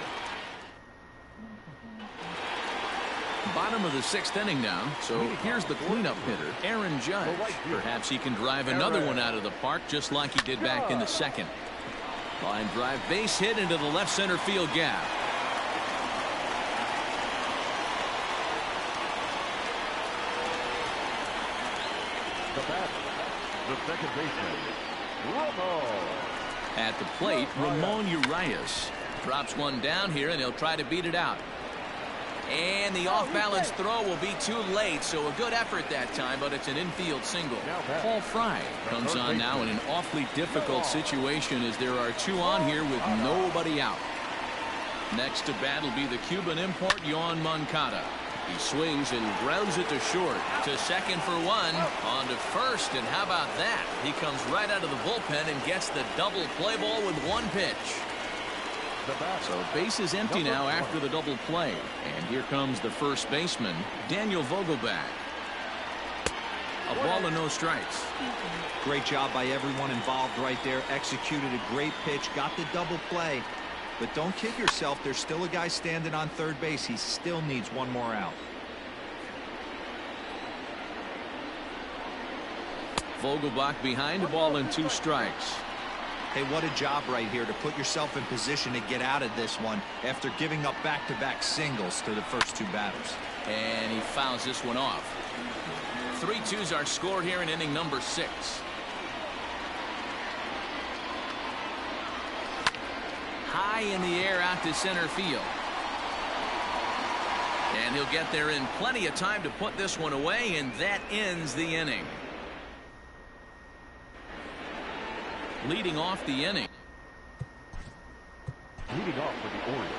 Bottom of the 6th inning now, so here's the cleanup hitter, Aaron Judge. Perhaps he can drive another one out of the park just like he did back in the 2nd. Line drive, base hit into the left center field gap. The second baseman, Ramon. At the plate, Ramon Urias drops one down here, and he'll try to beat it out. And the off-balance throw will be too late, so a good effort that time, but it's an infield single. Paul Fry comes on now in an awfully difficult situation as there are 2 on here with nobody out. Next to bat will be the Cuban import, Yoan Moncada. He swings and grounds it to short. To second for one. On to first, and how about that? He comes right out of the bullpen and gets the double play ball with one pitch. So base is empty now after the double play. And here comes the first baseman, Daniel Vogelbach. A ball and no strikes. Great job by everyone involved right there. Executed a great pitch, got the double play. But don't kid yourself, there's still a guy standing on third base. He still needs one more out. Vogelbach behind, a ball and 2 strikes. Hey, what a job right here to put yourself in position to get out of this one after giving up back-to-back singles to the first 2 batters. And he fouls this one off. 3-2s are scored here in inning number 6. High in the air out to center field. And he'll get there in plenty of time to put this one away, and that ends the inning. Leading off the inning. Leading off for the Orioles.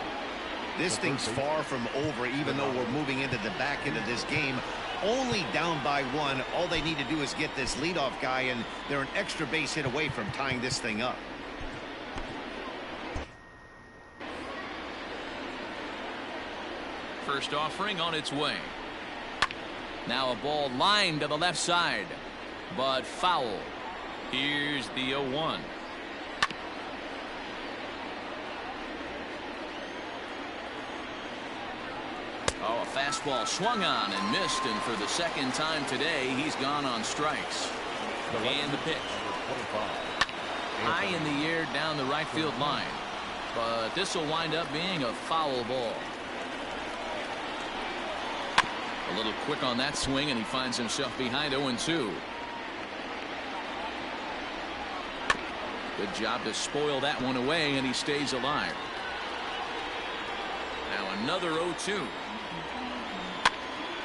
This thing's far from over, even though we're moving into the back end of this game. Only down by 1. All they need to do is get this leadoff guy, and they're an extra base hit away from tying this thing up. First offering on its way. Now a ball lined to the left side, but foul. Here's the 0-1. Oh, a fastball swung on and missed, and for the second time today, he's gone on strikes. And the pitch. High in the air down the right field line, but this will wind up being a foul ball. A little quick on that swing, and he finds himself behind 0-2. Good job to spoil that one away, and he stays alive. Now another 0-2.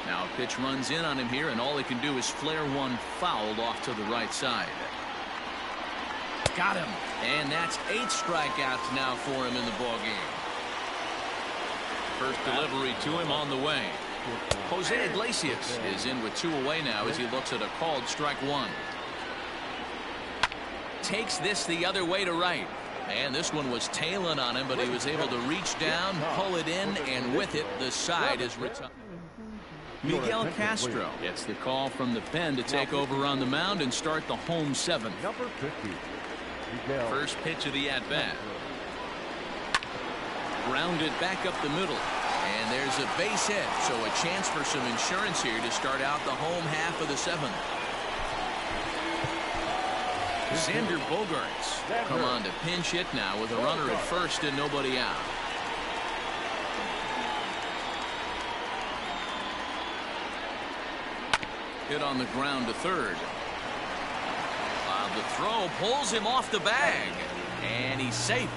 Now a pitch runs in on him here, and all he can do is flare one fouled off to the right side. Got him, and that's 8 strikeouts now for him in the ballgame. First delivery to him on the way. Jose Iglesias is in with 2 away now as he looks at a called strike 1. Takes this the other way to right, and this one was tailing on him, but he was able to reach down, pull it in, and with it the side is retired. Miguel Castro gets the call from the pen to take over on the mound and start the home 7th. Number 50. First pitch of the at-bat. Grounded back up the middle, and there's a base hit, so a chance for some insurance here to start out the home half of the 7th. Xander Bogaerts come on to pinch hit now with a runner at first and nobody out. Hit on the ground to third. The throw pulls him off the bag, and he's safe.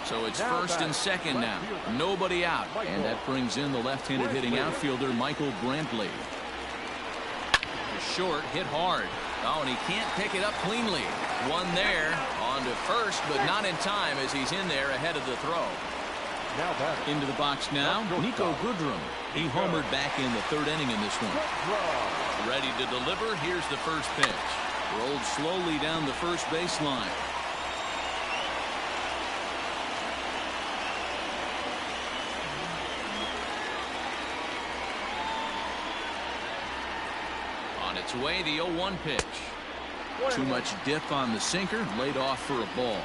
So it's first and second now. Nobody out, and that brings in the left-handed hitting outfielder Michael Brantley. Short, hit hard. Oh, and he can't pick it up cleanly. One there, on to first, but not in time as he's in there ahead of the throw. Into the box now, Nico Goodrum. He homered back in the 3rd inning in this one. Ready to deliver. Here's the first pitch. Rolled slowly down the first baseline. On its way, the 0-1 pitch. Too much dip on the sinker, laid off for a ball.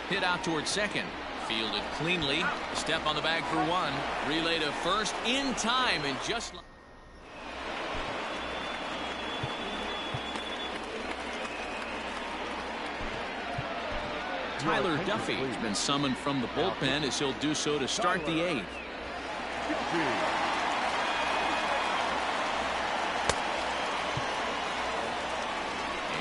Hit out towards second. Fielded cleanly. Step on the bag for 1. Relay to first in time, and just like Tyler Duffy has been summoned from the bullpen as he'll do so to start the 8th.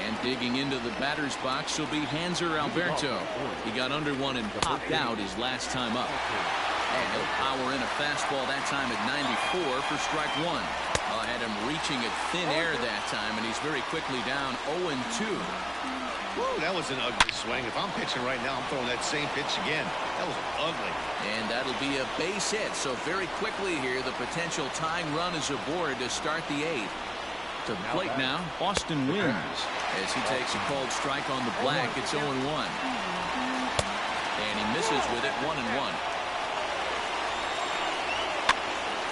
And digging into the batter's box will be Hanser Alberto. He got under one and popped out his last time up. And he'll power in a fastball that time at 94 for strike 1. Had him reach pitching at thin air that time, and he's very quickly down 0-2. Woo, that was an ugly swing. If I'm pitching right now, I'm throwing that same pitch again. That was ugly. And that'll be a base hit. So very quickly here, the potential tying run is aboard to start the 8th. To the plate now, Austin wins as he takes a called strike on the black. It's 0-1. And he misses with it, 1-1.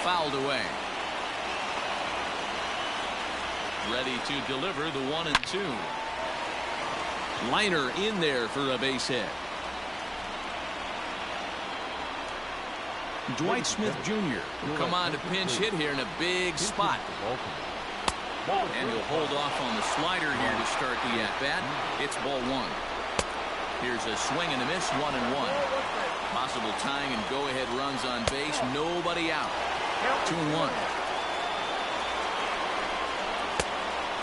Fouled away. Ready to deliver the 1-2. Liner in there for a base hit. Dwight Smith Jr. will come on to pinch hit here in a big spot. And he'll hold off on the slider here to start the at-bat. It's ball 1. Here's a swing and a miss, 1-1. Possible tying and go-ahead runs on base. Nobody out. 2-1.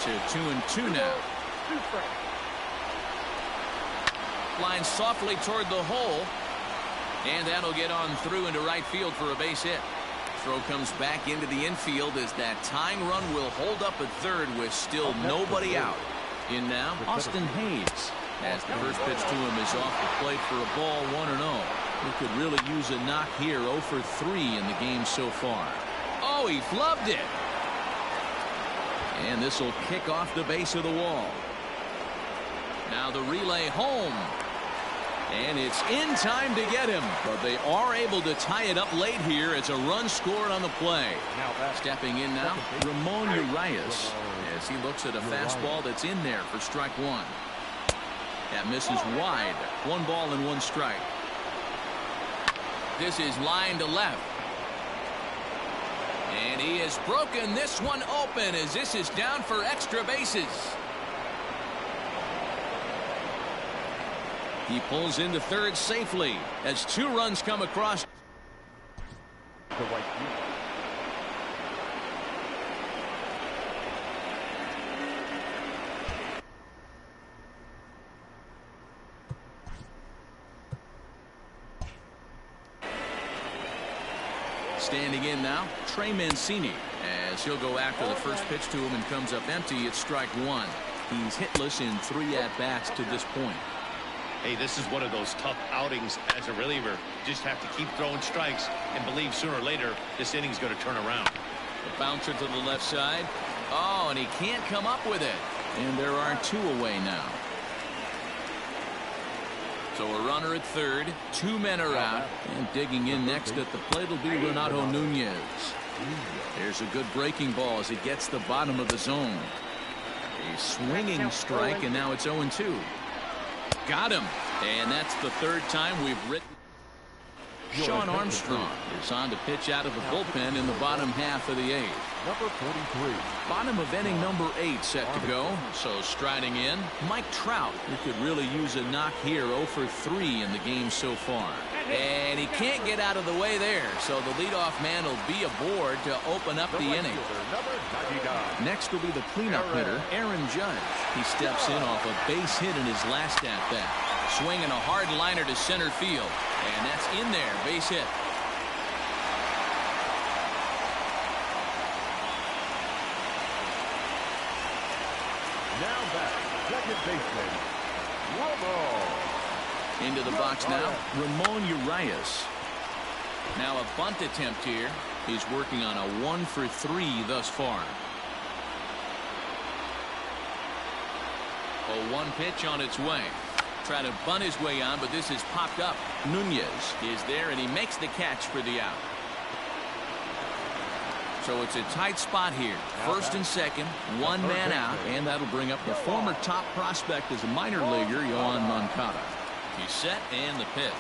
To 2-2 now. Line softly toward the hole. And that'll get on through into right field for a base hit. Throw comes back into the infield as that tying run will hold up at third with still nobody out. In now, Austin Hayes. As the first pitch to him is off the plate for a ball, 1-0. He could really use a knock here, 0 for 3 in the game so far. Oh, he flubbed it. And this will kick off the base of the wall. Now the relay home. And it's in time to get him. But they are able to tie it up late here. It's a run scored on the play. Stepping in now, Ramon Urias. As he looks at a fastball that's in there for strike 1. That misses wide. 1 ball and 1 strike. This is line to left. And he has broken this one open as this is down for extra bases. He pulls into third safely as 2 runs come across. Standing in now, Trey Mancini, as he'll go after the first pitch to him and comes up empty. It's strike 1. He's hitless in 3 at-bats to this point. Hey, this is one of those tough outings as a reliever. Just have to keep throwing strikes and believe sooner or later this inning's going to turn around. The bouncer to the left side. Oh, and he can't come up with it. And there are 2 away now. So a runner at third. 2 men are out. And digging in next at the plate will be Renato Nunez. There's a good breaking ball as it gets the bottom of the zone. A swinging strike, and now it's 0-2. Got him. And that's the 3rd time we've written. Sean Armstrong is on to pitch out of the bullpen in the bottom half of the 8th. Number 43. Bottom of inning number 8 set to go. So striding in, Mike Trout, who could really use a knock here, 0 for 3 in the game so far. And he can't get out of the way there. So the leadoff man will be aboard to open up the inning. Next will be the cleanup hitter, Aaron Judge. He steps in off a base hit in his last at-bat. Swinging a hard liner to center field. And that's in there, base hit. Now back, second baseman, Romo. Into the box now, Ramon Urias. Now a bunt attempt here. He's working on a 1 for 3 thus far. A 1 pitch on its way. Try to bunt his way on, but this has popped up. Nunez is there, and he makes the catch for the out. So it's a tight spot here. First and second, 1 man out, and that'll bring up the former top prospect as a minor leaguer, Yohan Moncada. He's set, and the pitch.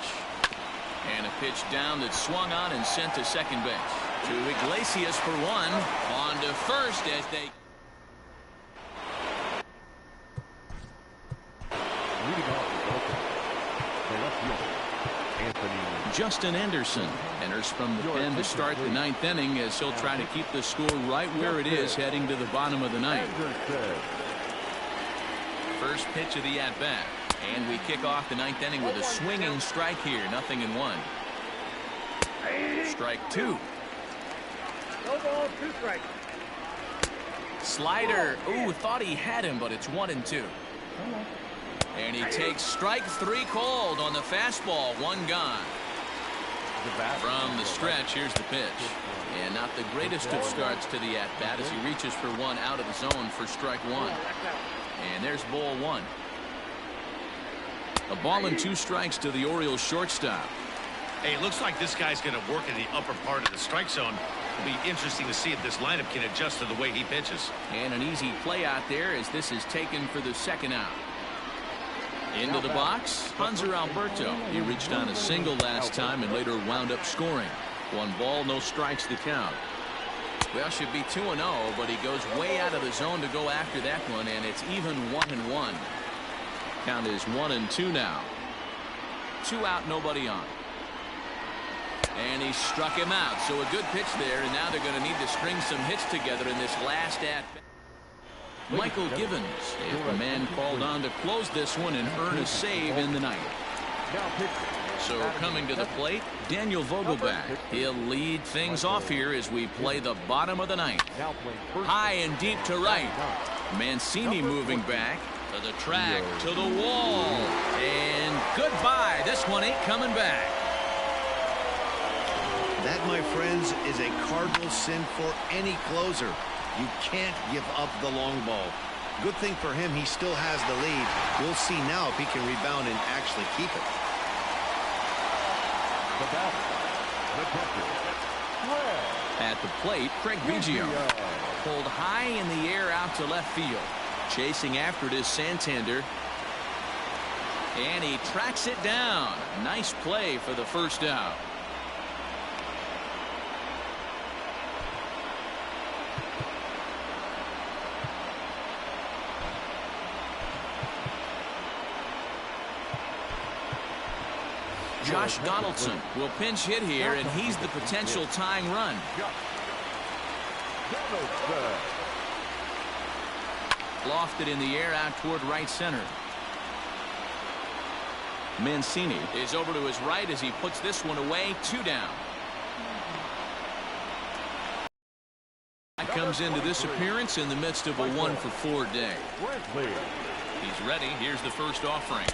And a pitch down that's swung on and sent to second base. To Iglesias for 1. On to first as they... Justin Anderson enters from the pen to start the 9th inning as he'll try to keep the score right where it is heading to the bottom of the 9th. First pitch of the at-bat. And we kick off the 9th inning with a swinging strike here. 0-1. Strike 2. No ball, 2 strikes. Slider. Ooh, thought he had him, but it's 1-2. And he takes strike 3 called on the fastball. 1 gone. From the stretch, here's the pitch. And not the greatest of starts to the at-bat as he reaches for 1 out of the zone for strike 1. And there's ball 1. A ball and 2 strikes to the Orioles shortstop. Hey, it looks like this guy's going to work in the upper part of the strike zone. It'll be interesting to see if this lineup can adjust to the way he pitches. And an easy play out there as this is taken for the 2nd out. Into the box, Hanser Alberto. He reached on a single last time and later wound up scoring. 1 ball, no strikes the count. Well, should be 2-0, but he goes way out of the zone to go after that one, and it's even 1-1. Count is 1-2 now. 2 out, nobody on. And he struck him out, so a good pitch there, and now they're going to need to string some hits together in this last at-bat. Michael Givens is the man called on to close this one and earn a save in the ninth. So coming to the plate, Daniel Vogelback. He'll lead things off here as we play the bottom of the ninth. High and deep to right. Mancini moving back to the track, to the wall. And goodbye. This one ain't coming back. That, my friends, is a cardinal sin for any closer. You can't give up the long ball. Good thing for him, he still has the lead. We'll see now if he can rebound and actually keep it. At the plate, Craig Biggio. Pulled high in the air out to left field. Chasing after it is Santander. And he tracks it down. Nice play for the 1st out. Josh Donaldson will pinch hit here, and he's the potential tying run. Lofted in the air out toward right center. Mancini is over to his right as he puts this one away. 2 down. Comes into this appearance in the midst of a 1-for-4 day. He's ready. Here's the first offering.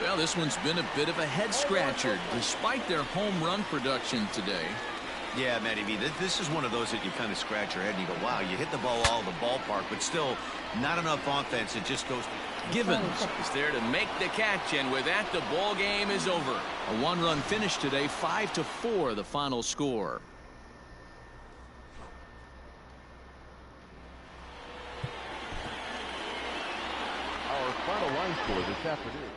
Well, this one's been a bit of a head scratcher despite their home run production today. Yeah, Matty B, this is one of those that you kind of scratch your head and you go, wow, you hit the ball all the ballpark, but still not enough offense. It just goes. Givens is there to make the catch, and with that, the ball game is over. A 1-run finish today, 5-4 the final score. Our final line score this afternoon.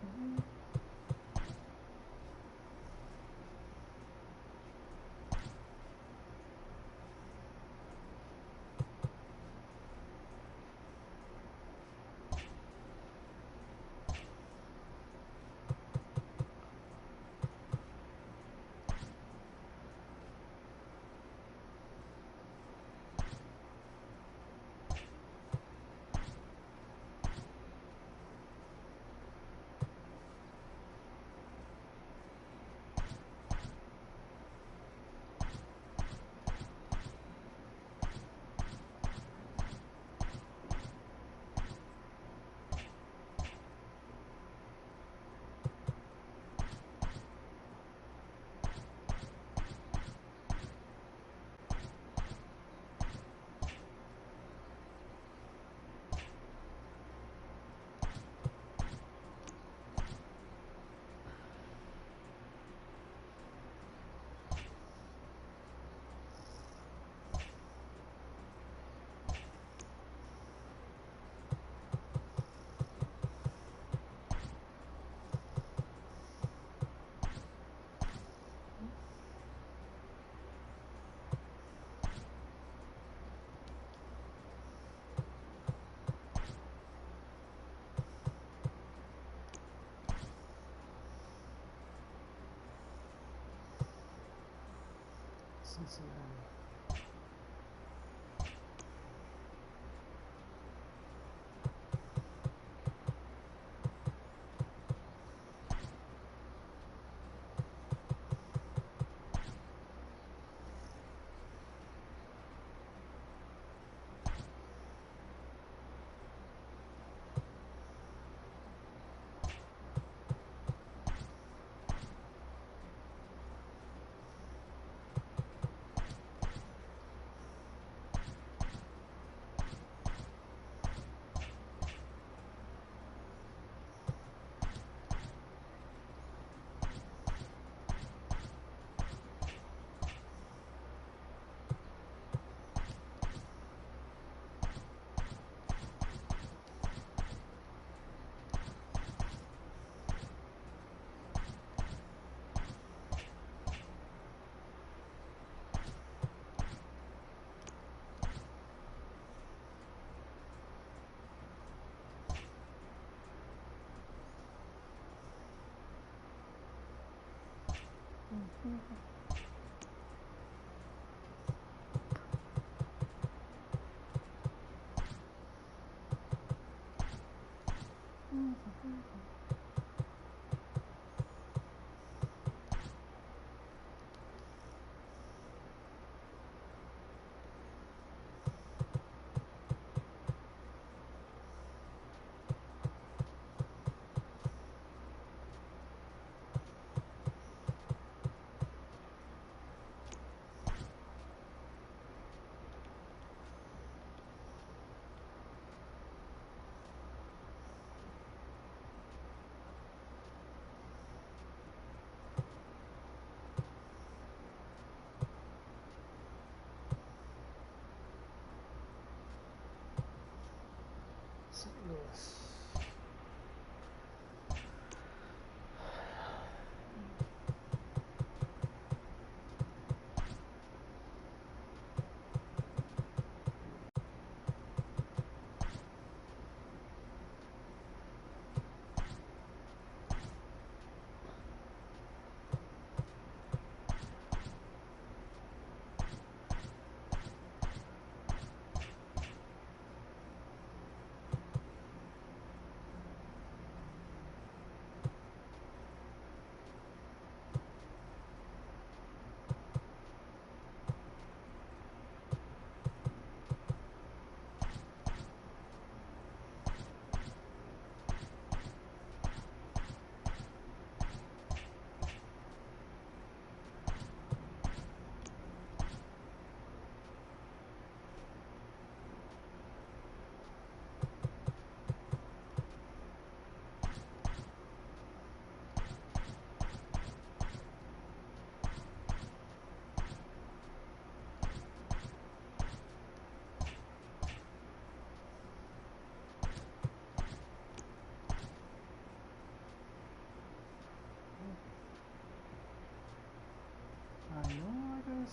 Cincinnati.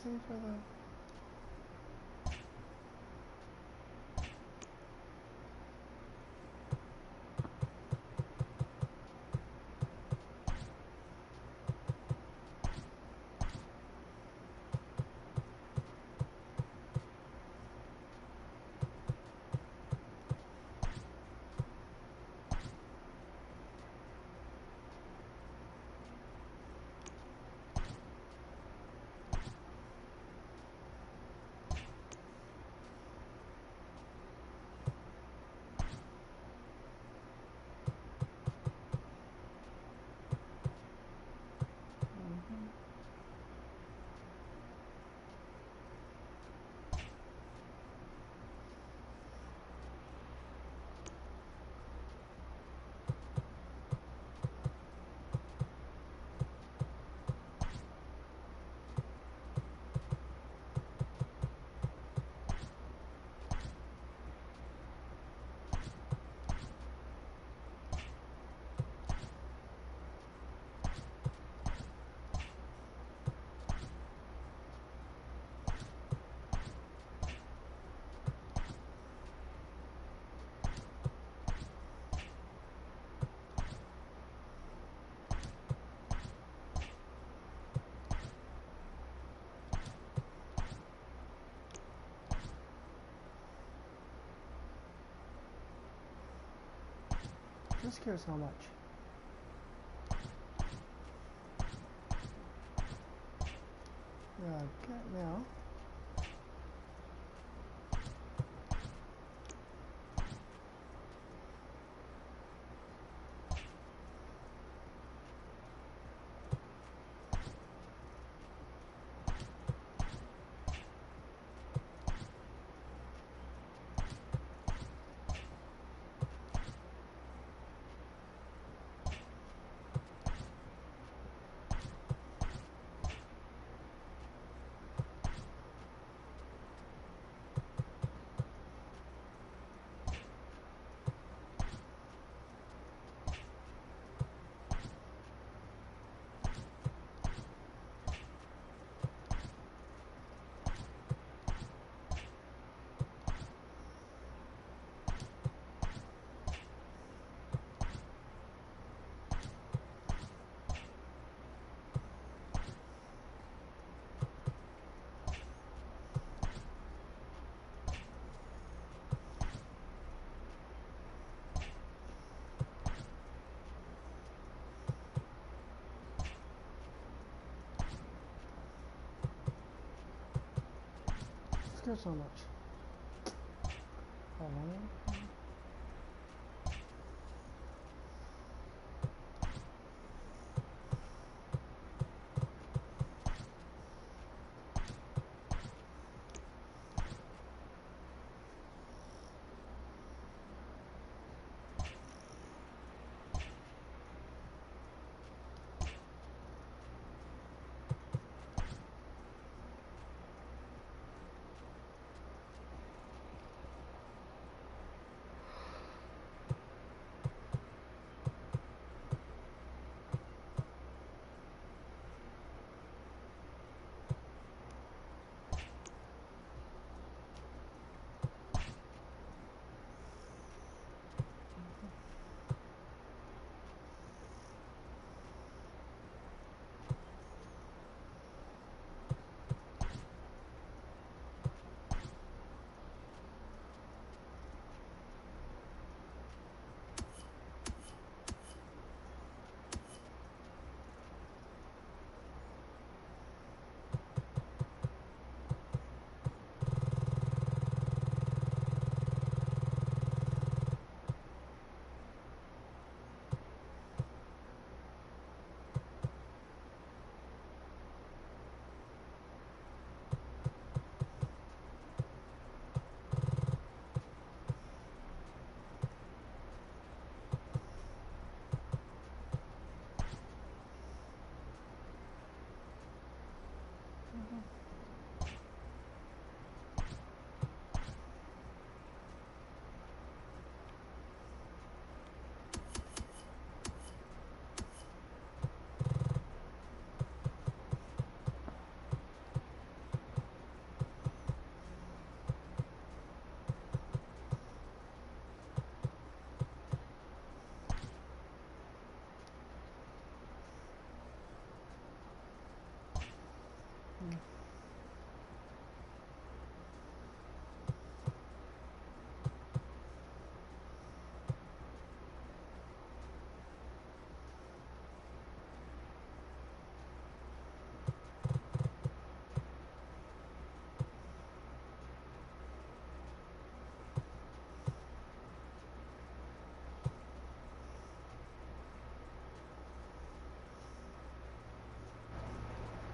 see for the... Just curious how much. Yeah, okay, now. Just curious how much.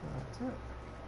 That's it.